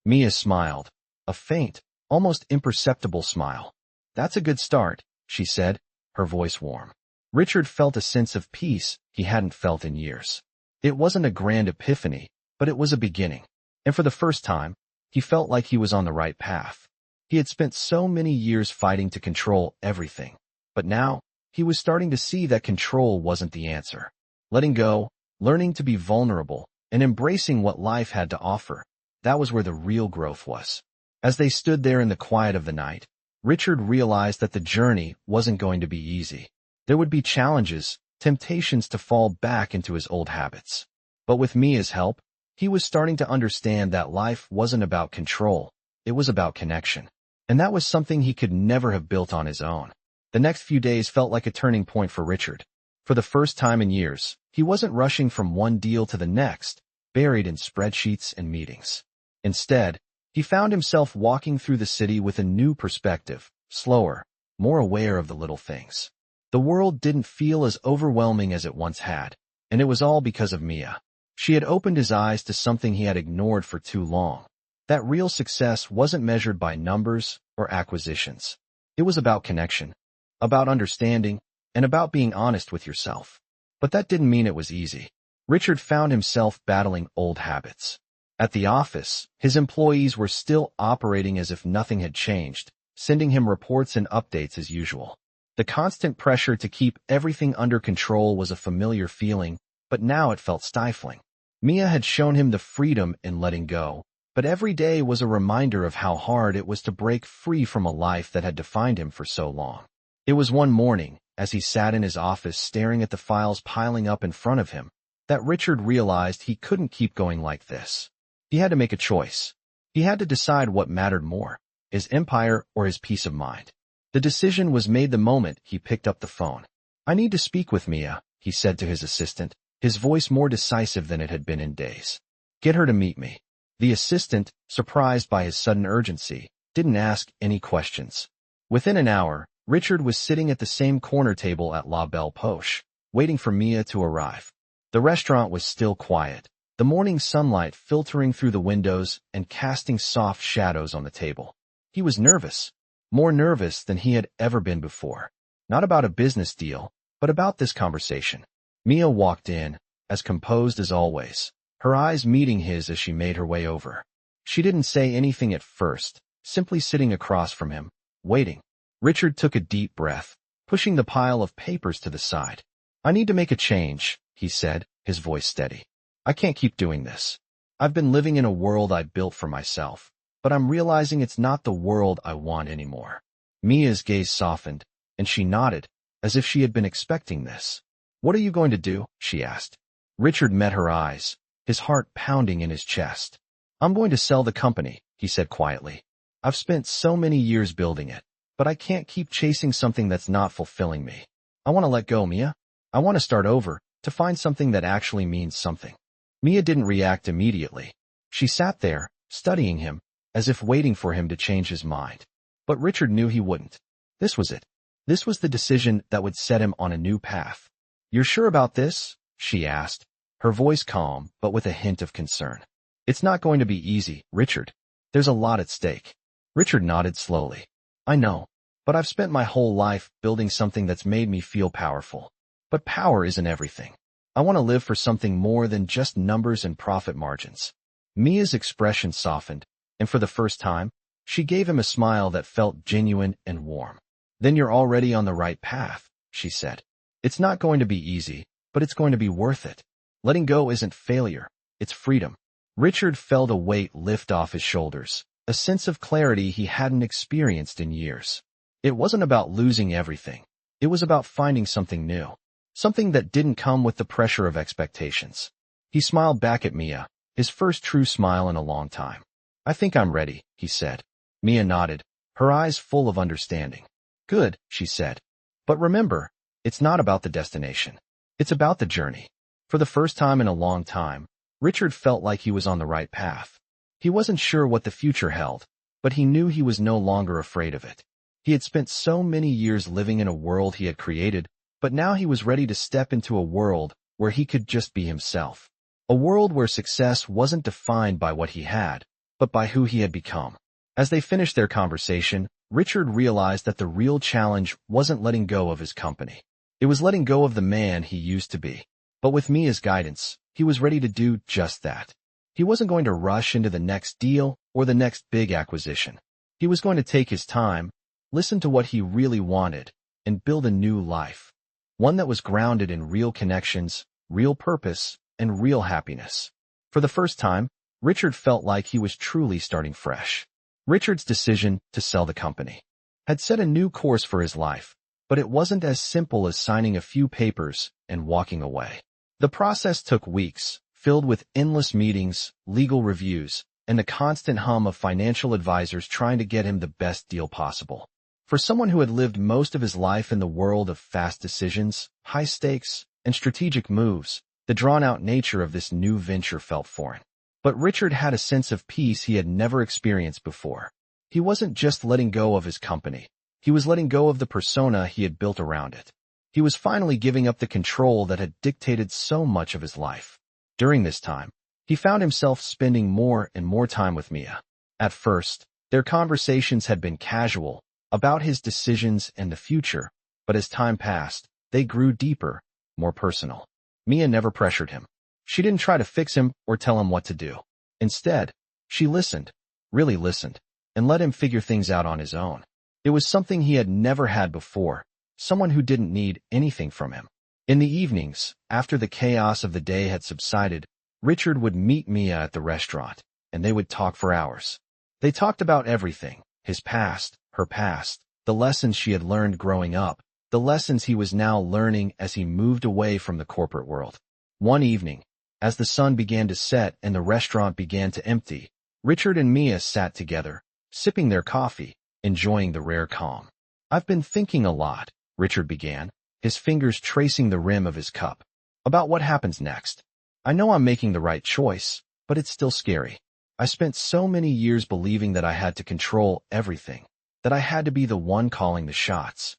Mia smiled, a faint, almost imperceptible smile. "That's a good start," she said, her voice warm. Richard felt a sense of peace he hadn't felt in years. It wasn't a grand epiphany, but it was a beginning. And for the first time, he felt like he was on the right path. He had spent so many years fighting to control everything, but now, he was starting to see that control wasn't the answer. Letting go, learning to be vulnerable, and embracing what life had to offer, that was where the real growth was. As they stood there in the quiet of the night, Richard realized that the journey wasn't going to be easy. There would be challenges, temptations to fall back into his old habits. But with Mia's help, he was starting to understand that life wasn't about control, it was about connection. And that was something he could never have built on his own. The next few days felt like a turning point for Richard. For the first time in years, he wasn't rushing from one deal to the next, buried in spreadsheets and meetings. Instead, he found himself walking through the city with a new perspective, slower, more aware of the little things. The world didn't feel as overwhelming as it once had, and it was all because of Mia. She had opened his eyes to something he had ignored for too long. That real success wasn't measured by numbers or acquisitions. It was about connection, about understanding, and about being honest with yourself. But that didn't mean it was easy. Richard found himself battling old habits. At the office, his employees were still operating as if nothing had changed, sending him reports and updates as usual. The constant pressure to keep everything under control was a familiar feeling, but now it felt stifling. Mia had shown him the freedom in letting go, but every day was a reminder of how hard it was to break free from a life that had defined him for so long. It was one morning, as he sat in his office staring at the files piling up in front of him, that Richard realized he couldn't keep going like this. He had to make a choice. He had to decide what mattered more, his empire or his peace of mind. The decision was made the moment he picked up the phone. "I need to speak with Mia," he said to his assistant, his voice more decisive than it had been in days. "Get her to meet me." The assistant, surprised by his sudden urgency, didn't ask any questions. Within an hour, Richard was sitting at the same corner table at La Belle Poche, waiting for Mia to arrive. The restaurant was still quiet, the morning sunlight filtering through the windows and casting soft shadows on the table. He was nervous, more nervous than he had ever been before. Not about a business deal, but about this conversation. Mia walked in, as composed as always, her eyes meeting his as she made her way over. She didn't say anything at first, simply sitting across from him, waiting. Richard took a deep breath, pushing the pile of papers to the side. "I need to make a change," he said, his voice steady. "I can't keep doing this. I've been living in a world I built for myself, but I'm realizing it's not the world I want anymore." Mia's gaze softened, and she nodded, as if she had been expecting this. "What are you going to do?" she asked. Richard met her eyes, his heart pounding in his chest. "I'm going to sell the company," he said quietly. "I've spent so many years building it, but I can't keep chasing something that's not fulfilling me. I want to let go, Mia. I want to start over, to find something that actually means something." Mia didn't react immediately. She sat there, studying him, as if waiting for him to change his mind. But Richard knew he wouldn't. This was it. This was the decision that would set him on a new path. "You're sure about this?" she asked, her voice calm but with a hint of concern. "It's not going to be easy, Richard. There's a lot at stake." Richard nodded slowly. "I know. But I've spent my whole life building something that's made me feel powerful. But power isn't everything. I want to live for something more than just numbers and profit margins. Mia's expression softened, and for the first time, she gave him a smile that felt genuine and warm. Then you're already on the right path, she said. It's not going to be easy, but it's going to be worth it. Letting go isn't failure, it's freedom. Richard felt a weight lift off his shoulders, a sense of clarity he hadn't experienced in years. It wasn't about losing everything. It was about finding something new, something that didn't come with the pressure of expectations. He smiled back at Mia, his first true smile in a long time. I think I'm ready, he said. Mia nodded, her eyes full of understanding. Good, she said. But remember, it's not about the destination. It's about the journey. For the first time in a long time, Richard felt like he was on the right path. He wasn't sure what the future held, but he knew he was no longer afraid of it. He had spent so many years living in a world he had created, but now he was ready to step into a world where he could just be himself. A world where success wasn't defined by what he had, but by who he had become. As they finished their conversation, Richard realized that the real challenge wasn't letting go of his company. It was letting go of the man he used to be. But with Mia's guidance, he was ready to do just that. He wasn't going to rush into the next deal or the next big acquisition. He was going to take his time, listen to what he really wanted, and build a new life. One that was grounded in real connections, real purpose, and real happiness. For the first time, Richard felt like he was truly starting fresh. Richard's decision to sell the company had set a new course for his life, but it wasn't as simple as signing a few papers and walking away. The process took weeks, filled with endless meetings, legal reviews, and the constant hum of financial advisors trying to get him the best deal possible. For someone who had lived most of his life in the world of fast decisions, high stakes, and strategic moves, the drawn-out nature of this new venture felt foreign. But Richard had a sense of peace he had never experienced before. He wasn't just letting go of his company. He was letting go of the persona he had built around it. He was finally giving up the control that had dictated so much of his life. During this time, he found himself spending more and more time with Mia. At first, their conversations had been casual, about his decisions and the future, but as time passed, they grew deeper, more personal. Mia never pressured him. She didn't try to fix him or tell him what to do. Instead, she listened, really listened, and let him figure things out on his own. It was something he had never had before, someone who didn't need anything from him. In the evenings, after the chaos of the day had subsided, Richard would meet Mia at the restaurant, and they would talk for hours. They talked about everything, his past, her past, the lessons she had learned growing up, the lessons he was now learning as he moved away from the corporate world. One evening, as the sun began to set and the restaurant began to empty, Richard and Mia sat together, sipping their coffee, enjoying the rare calm. I've been thinking a lot, Richard began, his fingers tracing the rim of his cup, about what happens next. I know I'm making the right choice, but it's still scary. I spent so many years believing that I had to control everything, that I had to be the one calling the shots.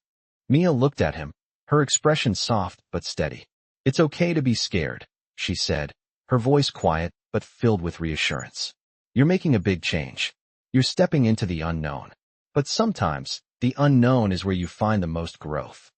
Mia looked at him, her expression soft but steady. It's okay to be scared, she said, her voice quiet but filled with reassurance. You're making a big change. You're stepping into the unknown. But sometimes, the unknown is where you find the most growth.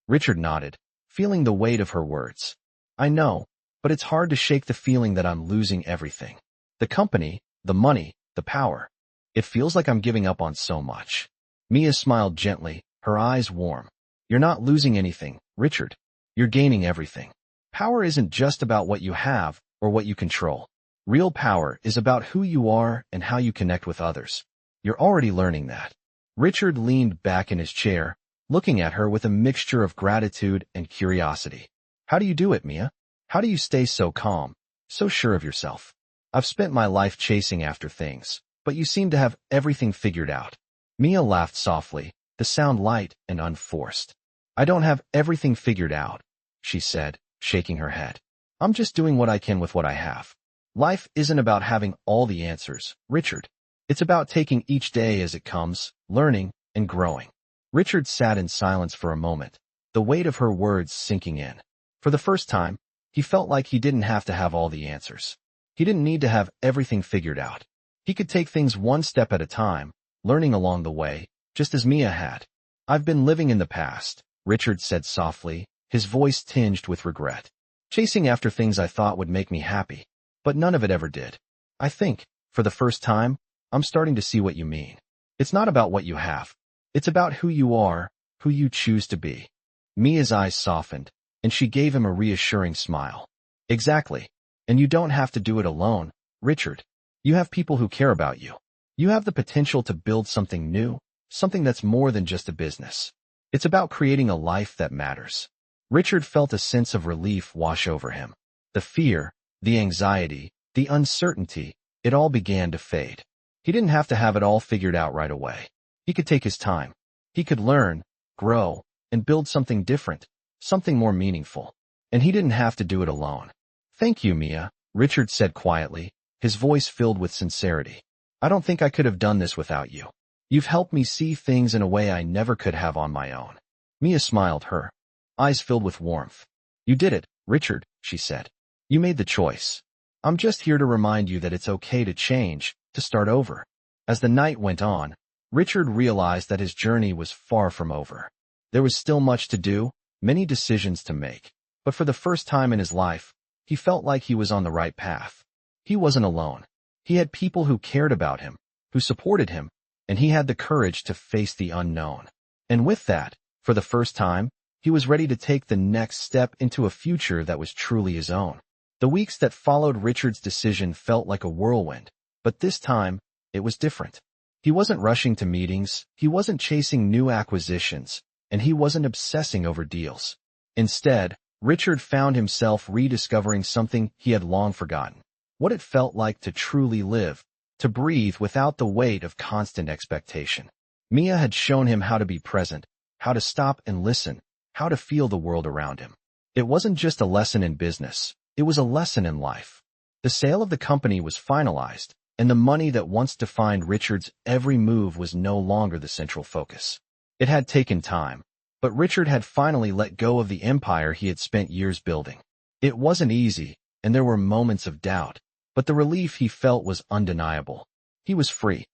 Richard nodded, feeling the weight of her words. I know, but it's hard to shake the feeling that I'm losing everything. The company, the money, the power. It feels like I'm giving up on so much. Mia smiled gently, her eyes warm. You're not losing anything, Richard. You're gaining everything. Power isn't just about what you have or what you control. Real power is about who you are and how you connect with others. You're already learning that. Richard leaned back in his chair, looking at her with a mixture of gratitude and curiosity. How do you do it, Mia? How do you stay so calm, so sure of yourself? I've spent my life chasing after things, but you seem to have everything figured out. Mia laughed softly, the sound light and unforced. I don't have everything figured out, she said, shaking her head. I'm just doing what I can with what I have. Life isn't about having all the answers, Richard. It's about taking each day as it comes, learning and growing. Richard sat in silence for a moment, the weight of her words sinking in. For the first time, he felt like he didn't have to have all the answers. He didn't need to have everything figured out. He could take things one step at a time, learning along the way, just as Mia had. I've been living in the past, Richard said softly, his voice tinged with regret. Chasing after things I thought would make me happy, but none of it ever did. I think, for the first time, I'm starting to see what you mean. It's not about what you have. It's about who you are, who you choose to be. Mia's eyes softened, and she gave him a reassuring smile. Exactly. And you don't have to do it alone, Richard. You have people who care about you. You have the potential to build something new, something that's more than just a business. It's about creating a life that matters. Richard felt a sense of relief wash over him. The fear, the anxiety, the uncertainty, it all began to fade. He didn't have to have it all figured out right away. He could take his time. He could learn, grow, and build something different, something more meaningful. And he didn't have to do it alone. Thank you, Mia, Richard said quietly, his voice filled with sincerity. I don't think I could have done this without you. You've helped me see things in a way I never could have on my own. Mia smiled, her eyes filled with warmth. You did it, Richard, she said. You made the choice. I'm just here to remind you that it's okay to change, to start over. As the night went on, Richard realized that his journey was far from over. There was still much to do, many decisions to make. But for the first time in his life, he felt like he was on the right path. He wasn't alone. He had people who cared about him, who supported him, and he had the courage to face the unknown. And with that, for the first time, he was ready to take the next step into a future that was truly his own. The weeks that followed Richard's decision felt like a whirlwind, but this time, it was different. He wasn't rushing to meetings, he wasn't chasing new acquisitions, and he wasn't obsessing over deals. Instead, Richard found himself rediscovering something he had long forgotten. What it felt like to truly live, to breathe without the weight of constant expectation. Mia had shown him how to be present, how to stop and listen, how to feel the world around him. It wasn't just a lesson in business, it was a lesson in life. The sale of the company was finalized, and the money that once defined Richard's every move was no longer the central focus. It had taken time, but Richard had finally let go of the empire he had spent years building. It wasn't easy, and there were moments of doubt, but the relief he felt was undeniable. He was free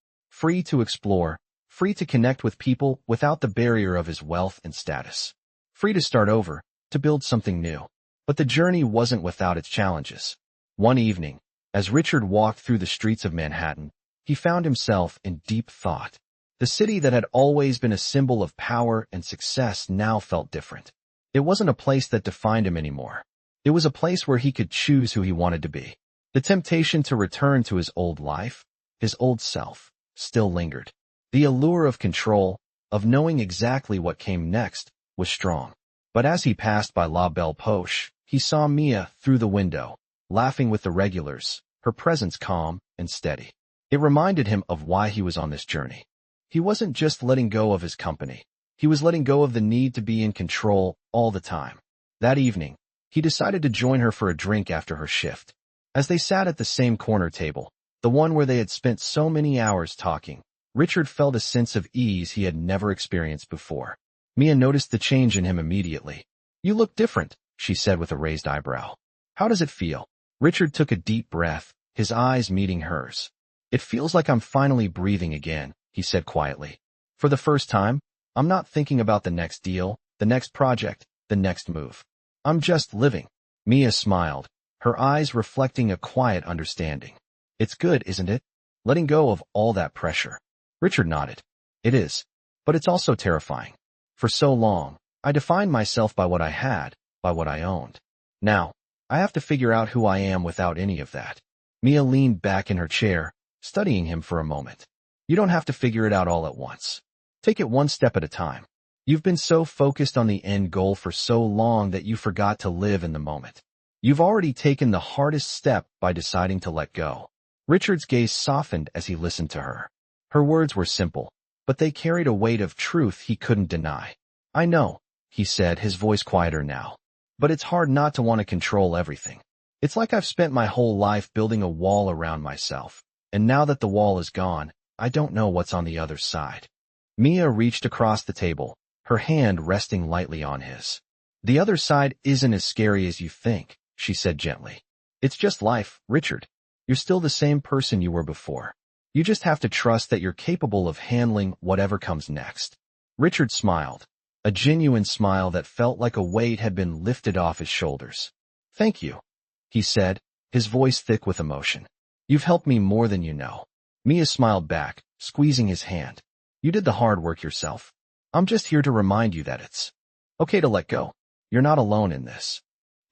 to explore, free to connect with people without the barrier of his wealth and status. Free to start over, to build something new. But the journey wasn't without its challenges. One evening, as Richard walked through the streets of Manhattan, he found himself in deep thought. The city that had always been a symbol of power and success now felt different. It wasn't a place that defined him anymore. It was a place where he could choose who he wanted to be. The temptation to return to his old life, his old self, still lingered. The allure of control, of knowing exactly what came next, was strong. But as he passed by La Belle Poche, he saw Mia through the window, laughing with the regulars, her presence calm and steady. It reminded him of why he was on this journey. He wasn't just letting go of his company. He was letting go of the need to be in control all the time. That evening, he decided to join her for a drink after her shift. As they sat at the same corner table, the one where they had spent so many hours talking, Richard felt a sense of ease he had never experienced before. Mia noticed the change in him immediately. You look different, she said with a raised eyebrow. How does it feel? Richard took a deep breath, his eyes meeting hers. It feels like I'm finally breathing again, he said quietly. For the first time, I'm not thinking about the next deal, the next project, the next move. I'm just living. Mia smiled, her eyes reflecting a quiet understanding. It's good, isn't it? Letting go of all that pressure. Richard nodded. It is. But it's also terrifying. For so long, I defined myself by what I had, by what I owned. Now, I have to figure out who I am without any of that. Mia leaned back in her chair, studying him for a moment. You don't have to figure it out all at once. Take it one step at a time. You've been so focused on the end goal for so long that you forgot to live in the moment. You've already taken the hardest step by deciding to let go. Richard's gaze softened as he listened to her. Her words were simple, but they carried a weight of truth he couldn't deny. I know, he said, his voice quieter now. But it's hard not to want to control everything. It's like I've spent my whole life building a wall around myself, and now that the wall is gone, I don't know what's on the other side. Mia reached across the table, her hand resting lightly on his. The other side isn't as scary as you think, she said gently. It's just life, Richard. You're still the same person you were before. You just have to trust that you're capable of handling whatever comes next. Richard smiled, a genuine smile that felt like a weight had been lifted off his shoulders. "Thank you," he said, his voice thick with emotion. "You've helped me more than you know." Mia smiled back, squeezing his hand. "You did the hard work yourself. I'm just here to remind you that it's okay to let go. You're not alone in this."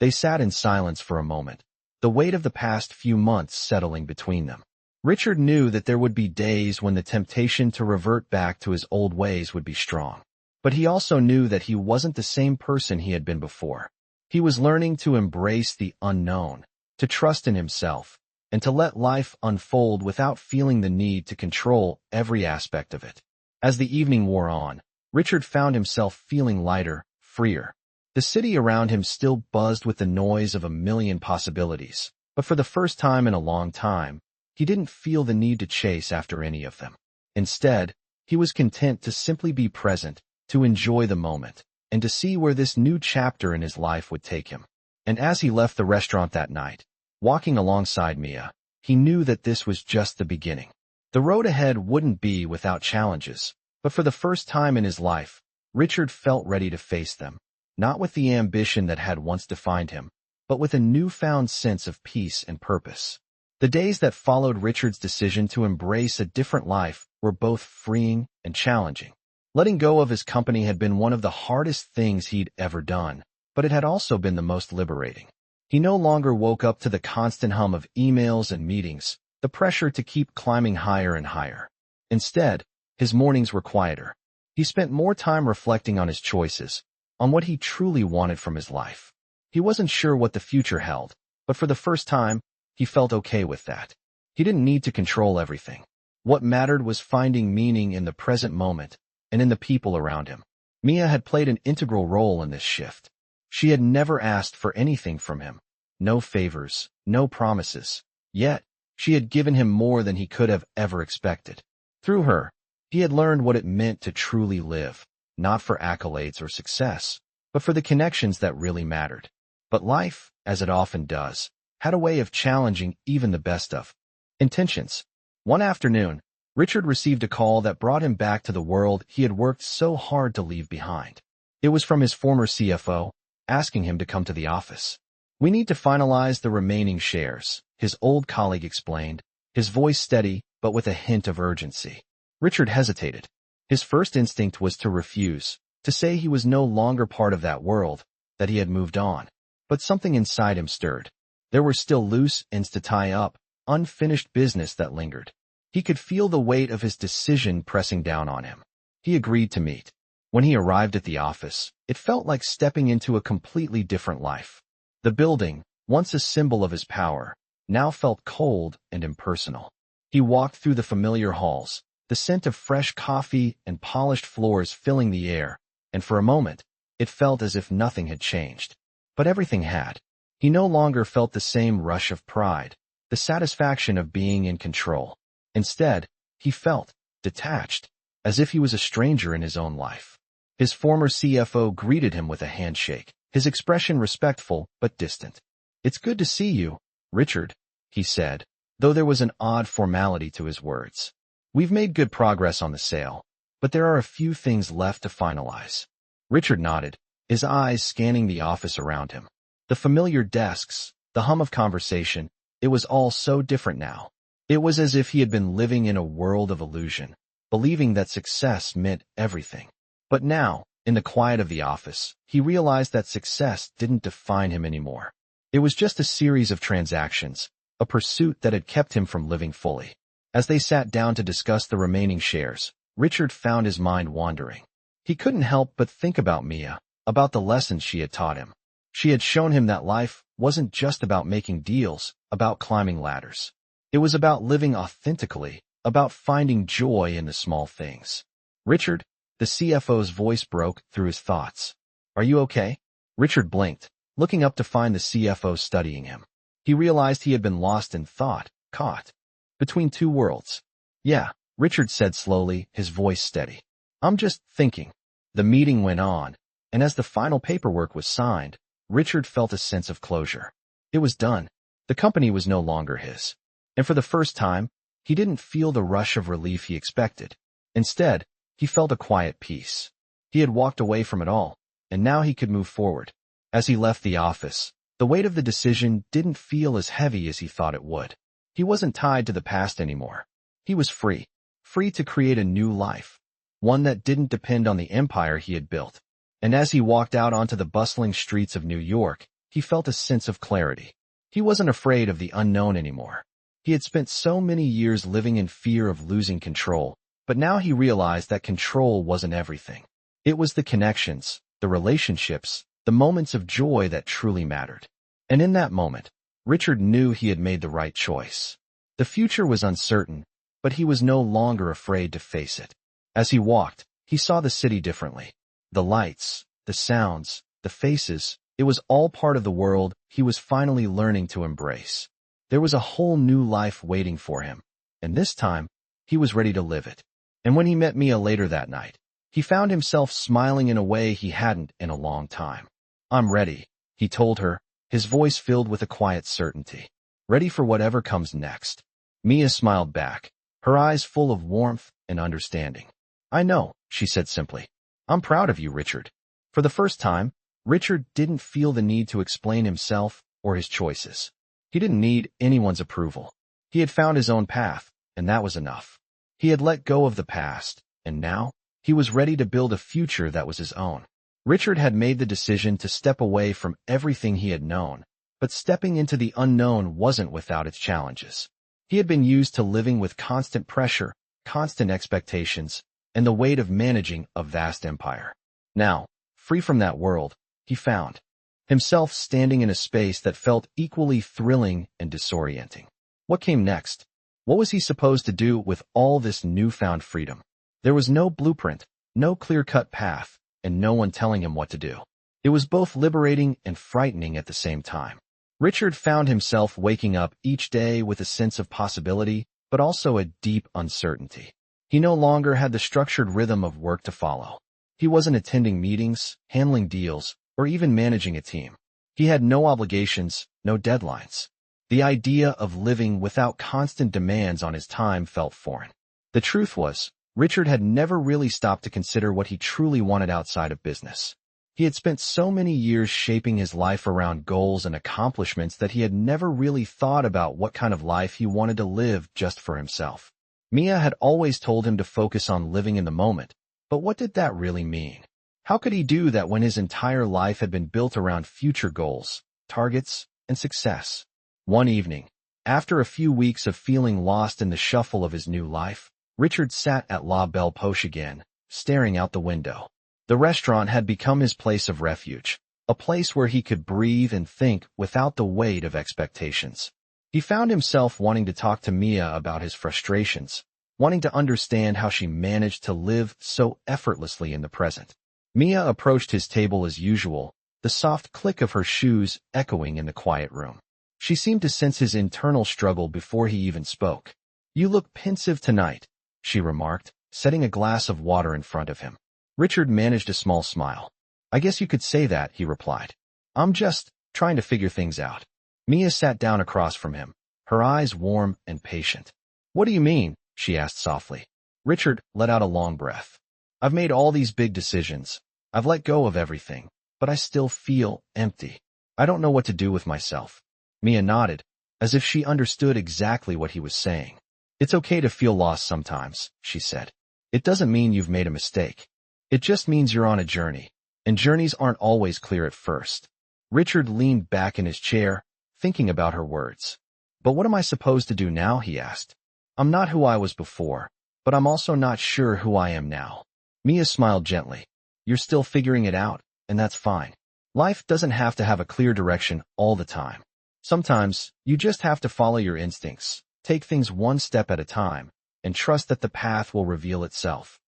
They sat in silence for a moment, the weight of the past few months settling between them. Richard knew that there would be days when the temptation to revert back to his old ways would be strong. But he also knew that he wasn't the same person he had been before. He was learning to embrace the unknown, to trust in himself, and to let life unfold without feeling the need to control every aspect of it. As the evening wore on, Richard found himself feeling lighter, freer. The city around him still buzzed with the noise of a million possibilities, but for the first time in a long time, he didn't feel the need to chase after any of them. Instead, he was content to simply be present, to enjoy the moment, and to see where this new chapter in his life would take him. And as he left the restaurant that night, walking alongside Mia, he knew that this was just the beginning. The road ahead wouldn't be without challenges, but for the first time in his life, Richard felt ready to face them, not with the ambition that had once defined him, but with a newfound sense of peace and purpose. The days that followed Richard's decision to embrace a different life were both freeing and challenging. Letting go of his company had been one of the hardest things he'd ever done, but it had also been the most liberating. He no longer woke up to the constant hum of emails and meetings, the pressure to keep climbing higher and higher. Instead, his mornings were quieter. He spent more time reflecting on his choices, on what he truly wanted from his life. He wasn't sure what the future held, but for the first time, he felt okay with that. He didn't need to control everything. What mattered was finding meaning in the present moment and in the people around him. Mia had played an integral role in this shift. She had never asked for anything from him. No favors, no promises. Yet, she had given him more than he could have ever expected. Through her, he had learned what it meant to truly live, not for accolades or success, but for the connections that really mattered. But life, as it often does, had a way of challenging even the best of intentions. One afternoon, Richard received a call that brought him back to the world he had worked so hard to leave behind. It was from his former CFO, asking him to come to the office. "We need to finalize the remaining shares," his old colleague explained, his voice steady but with a hint of urgency. Richard hesitated. His first instinct was to refuse, to say he was no longer part of that world, that he had moved on. But something inside him stirred. There were still loose ends to tie up, unfinished business that lingered. He could feel the weight of his decision pressing down on him. He agreed to meet. When he arrived at the office, it felt like stepping into a completely different life. The building, once a symbol of his power, now felt cold and impersonal. He walked through the familiar halls, the scent of fresh coffee and polished floors filling the air, and for a moment, it felt as if nothing had changed. But everything had. He no longer felt the same rush of pride, the satisfaction of being in control. Instead, he felt detached, as if he was a stranger in his own life. His former CFO greeted him with a handshake, his expression respectful but distant. "It's good to see you, Richard," he said, though there was an odd formality to his words. "We've made good progress on the sale, but there are a few things left to finalize." Richard nodded, his eyes scanning the office around him. The familiar desks, the hum of conversation, it was all so different now. It was as if he had been living in a world of illusion, believing that success meant everything. But now, in the quiet of the office, he realized that success didn't define him anymore. It was just a series of transactions, a pursuit that had kept him from living fully. As they sat down to discuss the remaining shares, Richard found his mind wandering. He couldn't help but think about Mia, about the lessons she had taught him. She had shown him that life wasn't just about making deals, about climbing ladders. It was about living authentically, about finding joy in the small things. "Richard," the CFO's voice broke through his thoughts. "Are you okay?" Richard blinked, looking up to find the CFO studying him. He realized he had been lost in thought, caught between two worlds. "Yeah," Richard said slowly, his voice steady. "I'm just thinking." The meeting went on, and as the final paperwork was signed, Richard felt a sense of closure. It was done. The company was no longer his. And for the first time, he didn't feel the rush of relief he expected. Instead, he felt a quiet peace. He had walked away from it all, and now he could move forward. As he left the office, the weight of the decision didn't feel as heavy as he thought it would. He wasn't tied to the past anymore. He was free. Free to create a new life. One that didn't depend on the empire he had built. And as he walked out onto the bustling streets of New York, he felt a sense of clarity. He wasn't afraid of the unknown anymore. He had spent so many years living in fear of losing control, but now he realized that control wasn't everything. It was the connections, the relationships, the moments of joy that truly mattered. And in that moment, Richard knew he had made the right choice. The future was uncertain, but he was no longer afraid to face it. As he walked, he saw the city differently. The lights, the sounds, the faces, it was all part of the world he was finally learning to embrace. There was a whole new life waiting for him, and this time, he was ready to live it. And when he met Mia later that night, he found himself smiling in a way he hadn't in a long time. "I'm ready," he told her, his voice filled with a quiet certainty. "Ready for whatever comes next." Mia smiled back, her eyes full of warmth and understanding. "I know," she said simply. "I'm proud of you, Richard." For the first time, Richard didn't feel the need to explain himself or his choices. He didn't need anyone's approval. He had found his own path, and that was enough. He had let go of the past, and now, he was ready to build a future that was his own. Richard had made the decision to step away from everything he had known, but stepping into the unknown wasn't without its challenges. He had been used to living with constant pressure, constant expectations, and the weight of managing a vast empire. Now, free from that world, he found himself standing in a space that felt equally thrilling and disorienting. What came next? What was he supposed to do with all this newfound freedom? There was no blueprint, no clear-cut path, and no one telling him what to do. It was both liberating and frightening at the same time. Richard found himself waking up each day with a sense of possibility, but also a deep uncertainty. He no longer had the structured rhythm of work to follow. He wasn't attending meetings, handling deals, or even managing a team. He had no obligations, no deadlines. The idea of living without constant demands on his time felt foreign. The truth was, Richard had never really stopped to consider what he truly wanted outside of business. He had spent so many years shaping his life around goals and accomplishments that he had never really thought about what kind of life he wanted to live just for himself. Mia had always told him to focus on living in the moment, but what did that really mean? How could he do that when his entire life had been built around future goals, targets, and success? One evening, after a few weeks of feeling lost in the shuffle of his new life, Richard sat at La Belle Poche again, staring out the window. The restaurant had become his place of refuge, a place where he could breathe and think without the weight of expectations. He found himself wanting to talk to Mia about his frustrations, wanting to understand how she managed to live so effortlessly in the present. Mia approached his table as usual, the soft click of her shoes echoing in the quiet room. She seemed to sense his internal struggle before he even spoke. "You look pensive tonight," she remarked, setting a glass of water in front of him. Richard managed a small smile. "I guess you could say that," he replied. "I'm just trying to figure things out." Mia sat down across from him, her eyes warm and patient. "What do you mean?" she asked softly. Richard let out a long breath. "I've made all these big decisions. I've let go of everything, but I still feel empty. I don't know what to do with myself." Mia nodded, as if she understood exactly what he was saying. "It's okay to feel lost sometimes," she said. "It doesn't mean you've made a mistake. It just means you're on a journey, and journeys aren't always clear at first." Richard leaned back in his chair, thinking about her words. "But what am I supposed to do now?" he asked. "I'm not who I was before, but I'm also not sure who I am now." Mia smiled gently. "You're still figuring it out, and that's fine. Life doesn't have to have a clear direction all the time. Sometimes, you just have to follow your instincts, take things one step at a time, and trust that the path will reveal itself."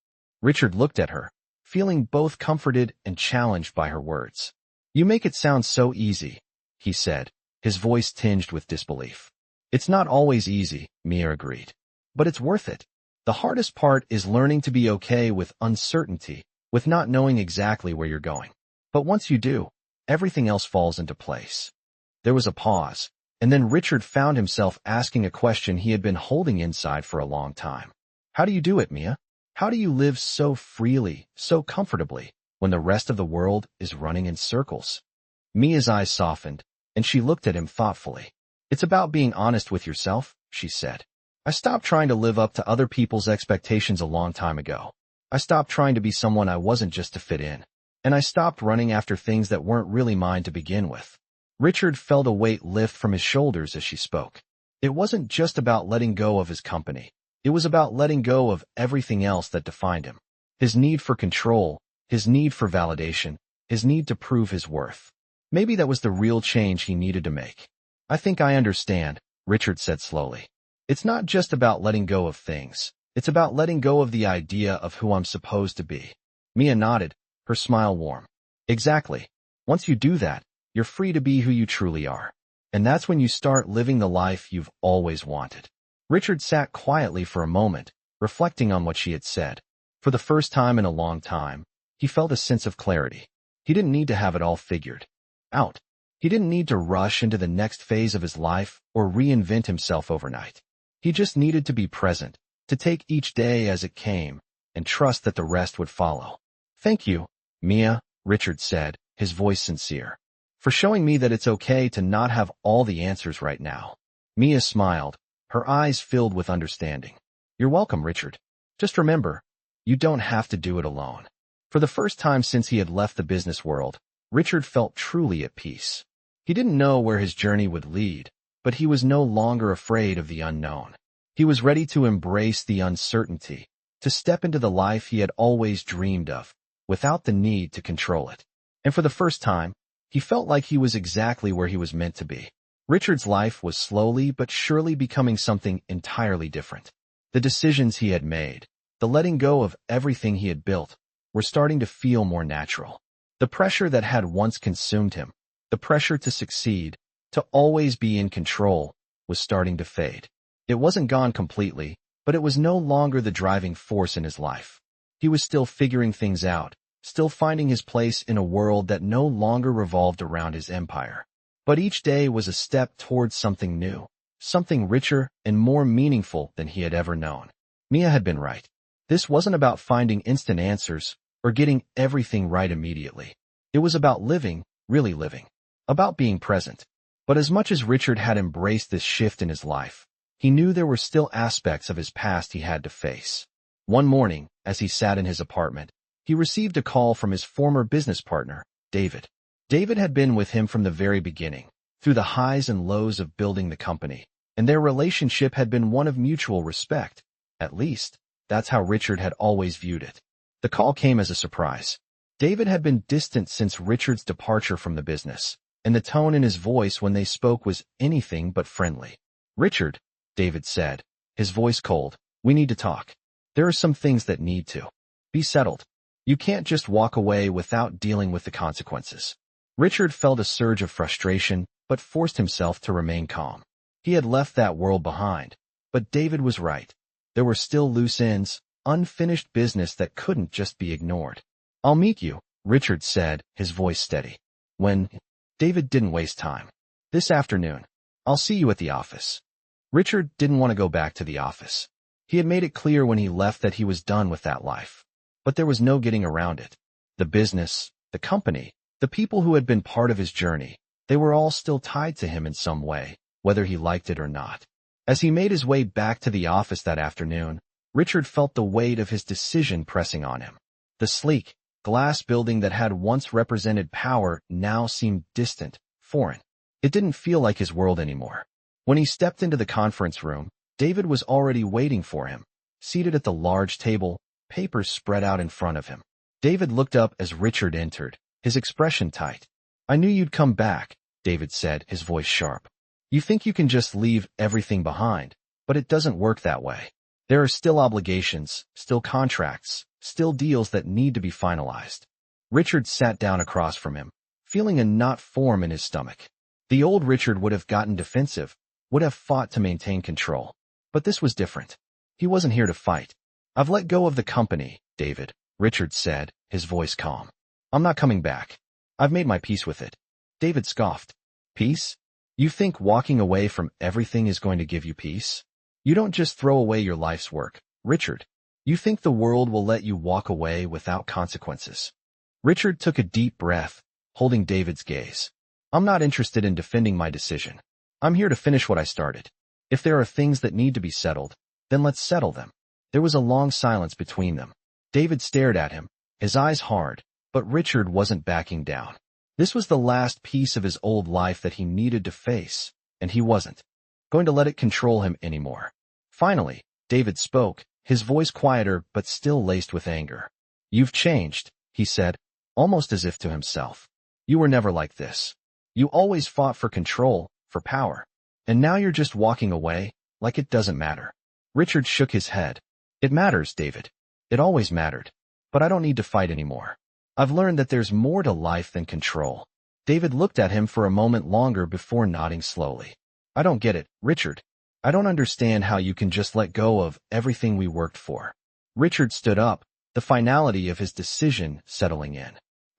Richard looked at her, feeling both comforted and challenged by her words. "You make it sound so easy," he said, his voice tinged with disbelief. "It's not always easy," Mia agreed. "But it's worth it. The hardest part is learning to be okay with uncertainty, with not knowing exactly where you're going. But once you do, everything else falls into place." There was a pause, and then Richard found himself asking a question he had been holding inside for a long time. "How do you do it, Mia?" How do you live so freely, so comfortably, when the rest of the world is running in circles? Mia's eyes softened, and she looked at him thoughtfully. It's about being honest with yourself, she said. I stopped trying to live up to other people's expectations a long time ago. I stopped trying to be someone I wasn't just to fit in. And I stopped running after things that weren't really mine to begin with. Richard felt a weight lift from his shoulders as she spoke. It wasn't just about letting go of his company. It was about letting go of everything else that defined him. His need for control, his need for validation, his need to prove his worth. Maybe that was the real change he needed to make. I think I understand, Richard said slowly. It's not just about letting go of things. It's about letting go of the idea of who I'm supposed to be. Mia nodded, her smile warm. Exactly. Once you do that, you're free to be who you truly are. And that's when you start living the life you've always wanted. Richard sat quietly for a moment, reflecting on what she had said. For the first time in a long time, he felt a sense of clarity. He didn't need to have it all figured out. He didn't need to rush into the next phase of his life or reinvent himself overnight. He just needed to be present, to take each day as it came, and trust that the rest would follow. Thank you, Mia, Richard said, his voice sincere, for showing me that it's okay to not have all the answers right now. Mia smiled, her eyes filled with understanding. You're welcome, Richard. Just remember, you don't have to do it alone. For the first time since he had left the business world, Richard felt truly at peace. He didn't know where his journey would lead, but he was no longer afraid of the unknown. He was ready to embrace the uncertainty, to step into the life he had always dreamed of, without the need to control it. And for the first time, he felt like he was exactly where he was meant to be. Richard's life was slowly but surely becoming something entirely different. The decisions he had made, the letting go of everything he had built, were starting to feel more natural. The pressure that had once consumed him, the pressure to succeed, to always be in control, was starting to fade. It wasn't gone completely, but it was no longer the driving force in his life. He was still figuring things out, still finding his place in a world that no longer revolved around his empire. But each day was a step towards something new, something richer and more meaningful than he had ever known. Mia had been right. This wasn't about finding instant answers or getting everything right immediately. It was about living, really living, about being present. But as much as Richard had embraced this shift in his life, he knew there were still aspects of his past he had to face. One morning, as he sat in his apartment, he received a call from his former business partner, David. David had been with him from the very beginning, through the highs and lows of building the company, and their relationship had been one of mutual respect. At least, that's how Richard had always viewed it. The call came as a surprise. David had been distant since Richard's departure from the business, and the tone in his voice when they spoke was anything but friendly. Richard, David said, his voice cold, we need to talk. There are some things that need to be settled. You can't just walk away without dealing with the consequences. Richard felt a surge of frustration, but forced himself to remain calm. He had left that world behind, but David was right. There were still loose ends, unfinished business that couldn't just be ignored. I'll meet you, Richard said, his voice steady. When David didn't waste time. This afternoon. I'll see you at the office. Richard didn't want to go back to the office. He had made it clear when he left that he was done with that life. But there was no getting around it. The business, the company, the people who had been part of his journey, they were all still tied to him in some way, whether he liked it or not. As he made his way back to the office that afternoon, Richard felt the weight of his decision pressing on him. The sleek, glass building that had once represented power now seemed distant, foreign. It didn't feel like his world anymore. When he stepped into the conference room, David was already waiting for him, seated at the large table, papers spread out in front of him. David looked up as Richard entered, his expression tight. I knew you'd come back, David said, his voice sharp. You think you can just leave everything behind, but it doesn't work that way. There are still obligations, still contracts, still deals that need to be finalized. Richard sat down across from him, feeling a knot form in his stomach. The old Richard would have gotten defensive, would have fought to maintain control. But this was different. He wasn't here to fight. I've let go of the company, David, Richard said, his voice calm. I'm not coming back. I've made my peace with it. David scoffed. Peace? You think walking away from everything is going to give you peace? You don't just throw away your life's work, Richard. You think the world will let you walk away without consequences? Richard took a deep breath, holding David's gaze. I'm not interested in defending my decision. I'm here to finish what I started. If there are things that need to be settled, then let's settle them. There was a long silence between them. David stared at him, his eyes hard, but Richard wasn't backing down. This was the last piece of his old life that he needed to face, and he wasn't going to let it control him anymore. Finally, David spoke, his voice quieter but still laced with anger. You've changed, he said, almost as if to himself. You were never like this. You always fought for control, for power. And now you're just walking away, like it doesn't matter. Richard shook his head. It matters, David. It always mattered. But I don't need to fight anymore. I've learned that there's more to life than control. David looked at him for a moment longer before nodding slowly. I don't get it, Richard. I don't understand how you can just let go of everything we worked for. Richard stood up, the finality of his decision settling in.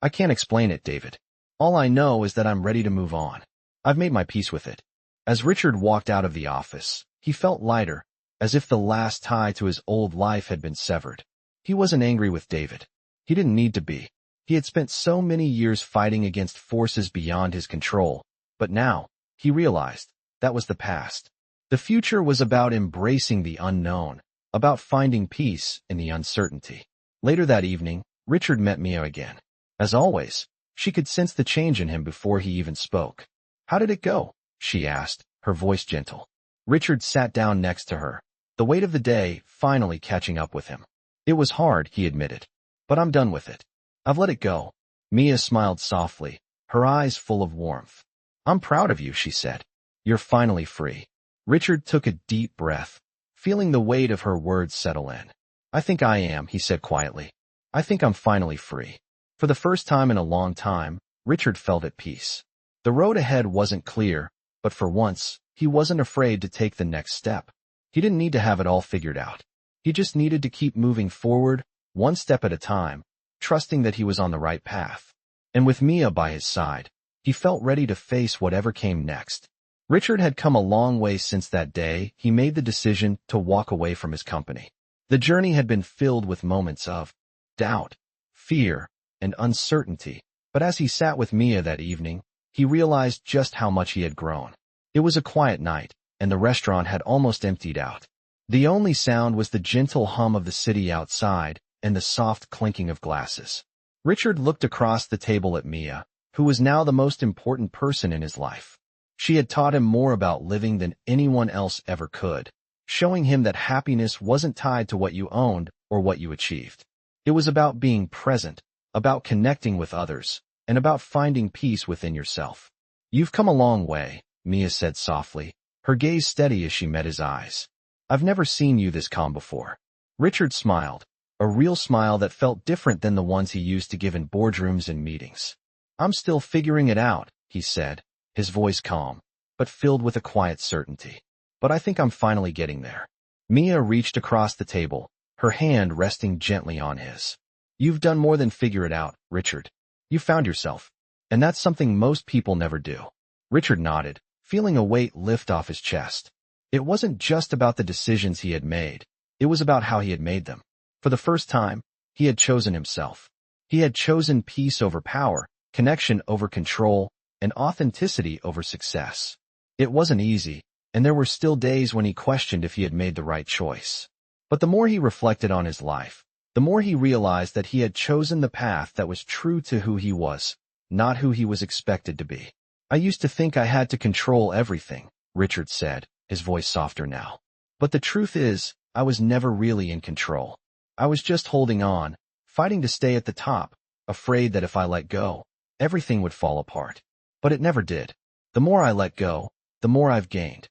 I can't explain it, David. All I know is that I'm ready to move on. I've made my peace with it. As Richard walked out of the office, he felt lighter, as if the last tie to his old life had been severed. He wasn't angry with David. He didn't need to be. He had spent so many years fighting against forces beyond his control, but now, he realized, that was the past. The future was about embracing the unknown, about finding peace in the uncertainty. Later that evening, Richard met Mia again. As always, she could sense the change in him before he even spoke. How did it go? She asked, her voice gentle. Richard sat down next to her, the weight of the day finally catching up with him. It was hard, he admitted, but I'm done with it. I've let it go. Mia smiled softly, her eyes full of warmth. I'm proud of you, she said. You're finally free. Richard took a deep breath, feeling the weight of her words settle in. I think I am, he said quietly. I think I'm finally free. For the first time in a long time, Richard felt at peace. The road ahead wasn't clear, but for once, he wasn't afraid to take the next step. He didn't need to have it all figured out. He just needed to keep moving forward, one step at a time, trusting that he was on the right path. And with Mia by his side, he felt ready to face whatever came next. Richard had come a long way since that day he made the decision to walk away from his company. The journey had been filled with moments of doubt, fear, and uncertainty, but as he sat with Mia that evening, he realized just how much he had grown. It was a quiet night, and the restaurant had almost emptied out. The only sound was the gentle hum of the city outside and the soft clinking of glasses. Richard looked across the table at Mia, who was now the most important person in his life. She had taught him more about living than anyone else ever could, showing him that happiness wasn't tied to what you owned or what you achieved. It was about being present, about connecting with others, and about finding peace within yourself. You've come a long way, Mia said softly, her gaze steady as she met his eyes. I've never seen you this calm before. Richard smiled, a real smile that felt different than the ones he used to give in boardrooms and meetings. I'm still figuring it out, he said, his voice calm, but filled with a quiet certainty. But I think I'm finally getting there. Mia reached across the table, her hand resting gently on his. You've done more than figure it out, Richard. You found yourself. And that's something most people never do. Richard nodded, feeling a weight lift off his chest. It wasn't just about the decisions he had made. It was about how he had made them. For the first time, he had chosen himself. He had chosen peace over power, connection over control, and authenticity over success. It wasn't easy, and there were still days when he questioned if he had made the right choice. But the more he reflected on his life, the more he realized that he had chosen the path that was true to who he was, not who he was expected to be. I used to think I had to control everything, Richard said, his voice softer now. But the truth is, I was never really in control. I was just holding on, fighting to stay at the top, afraid that if I let go, everything would fall apart. But it never did. The more I let go, the more I've gained.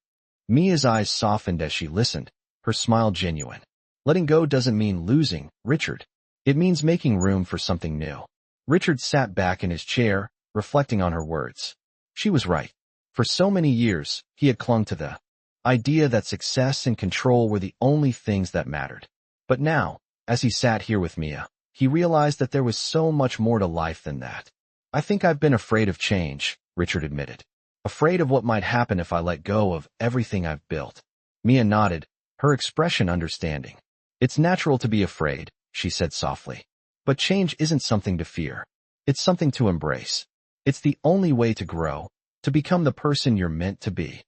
Mia's eyes softened as she listened, her smile genuine. Letting go doesn't mean losing, Richard. It means making room for something new. Richard sat back in his chair, reflecting on her words. She was right. For so many years, he had clung to the idea that success and control were the only things that mattered. But now, as he sat here with Mia, he realized that there was so much more to life than that. I think I've been afraid of change, Richard admitted. Afraid of what might happen if I let go of everything I've built. Mia nodded, her expression understanding. It's natural to be afraid, she said softly. But change isn't something to fear. It's something to embrace. It's the only way to grow, to become the person you're meant to be.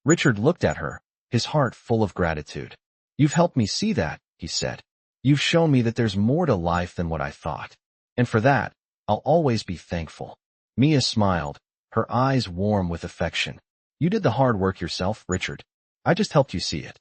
Richard looked at her, his heart full of gratitude. You've helped me see that, he said. You've shown me that there's more to life than what I thought. And for that, I'll always be thankful. Mia smiled, her eyes warm with affection. You did the hard work yourself, Richard. I just helped you see it.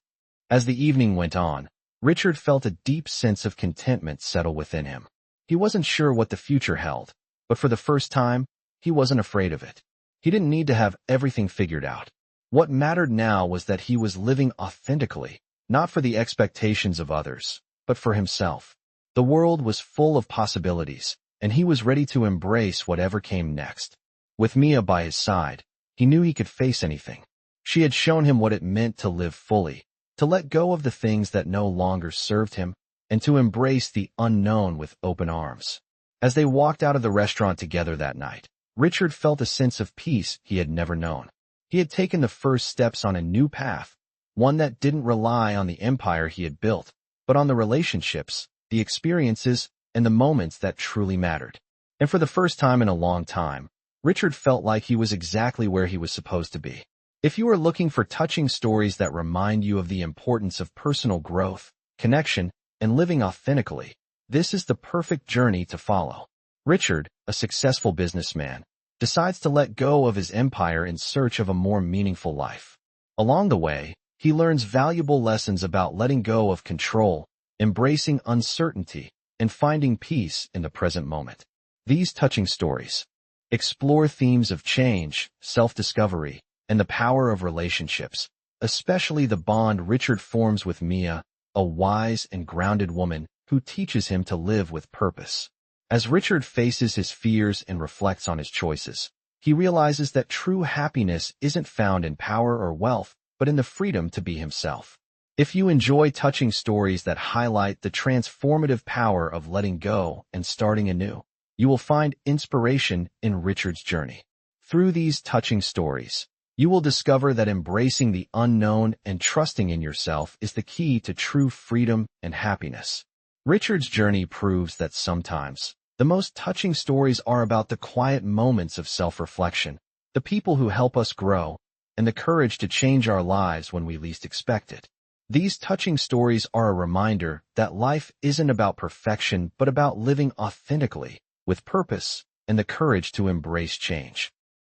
As the evening went on, Richard felt a deep sense of contentment settle within him. He wasn't sure what the future held, but for the first time, he wasn't afraid of it. He didn't need to have everything figured out. What mattered now was that he was living authentically, not for the expectations of others, but for himself. The world was full of possibilities, and he was ready to embrace whatever came next. With Mia by his side, he knew he could face anything. She had shown him what it meant to live fully, to let go of the things that no longer served him, and to embrace the unknown with open arms. As they walked out of the restaurant together that night, Richard felt a sense of peace he had never known. He had taken the first steps on a new path, one that didn't rely on the empire he had built, but on the relationships, the experiences, and the moments that truly mattered. And for the first time in a long time, Richard felt like he was exactly where he was supposed to be. If you are looking for touching stories that remind you of the importance of personal growth, connection, and living authentically, this is the perfect journey to follow. Richard, a successful businessman, decides to let go of his empire in search of a more meaningful life. Along the way, he learns valuable lessons about letting go of control, embracing uncertainty, and finding peace in the present moment. These touching stories explore themes of change, self-discovery, and the power of relationships, especially the bond Richard forms with Mia, a wise and grounded woman who teaches him to live with purpose. As Richard faces his fears and reflects on his choices, he realizes that true happiness isn't found in power or wealth, but in the freedom to be himself. If you enjoy touching stories that highlight the transformative power of letting go and starting anew, you will find inspiration in Richard's journey. Through these touching stories, you will discover that embracing the unknown and trusting in yourself is the key to true freedom and happiness. Richard's journey proves that sometimes the most touching stories are about the quiet moments of self-reflection, the people who help us grow, and the courage to change our lives when we least expect it. These touching stories are a reminder that life isn't about perfection but about living authentically, with purpose, and the courage to embrace change.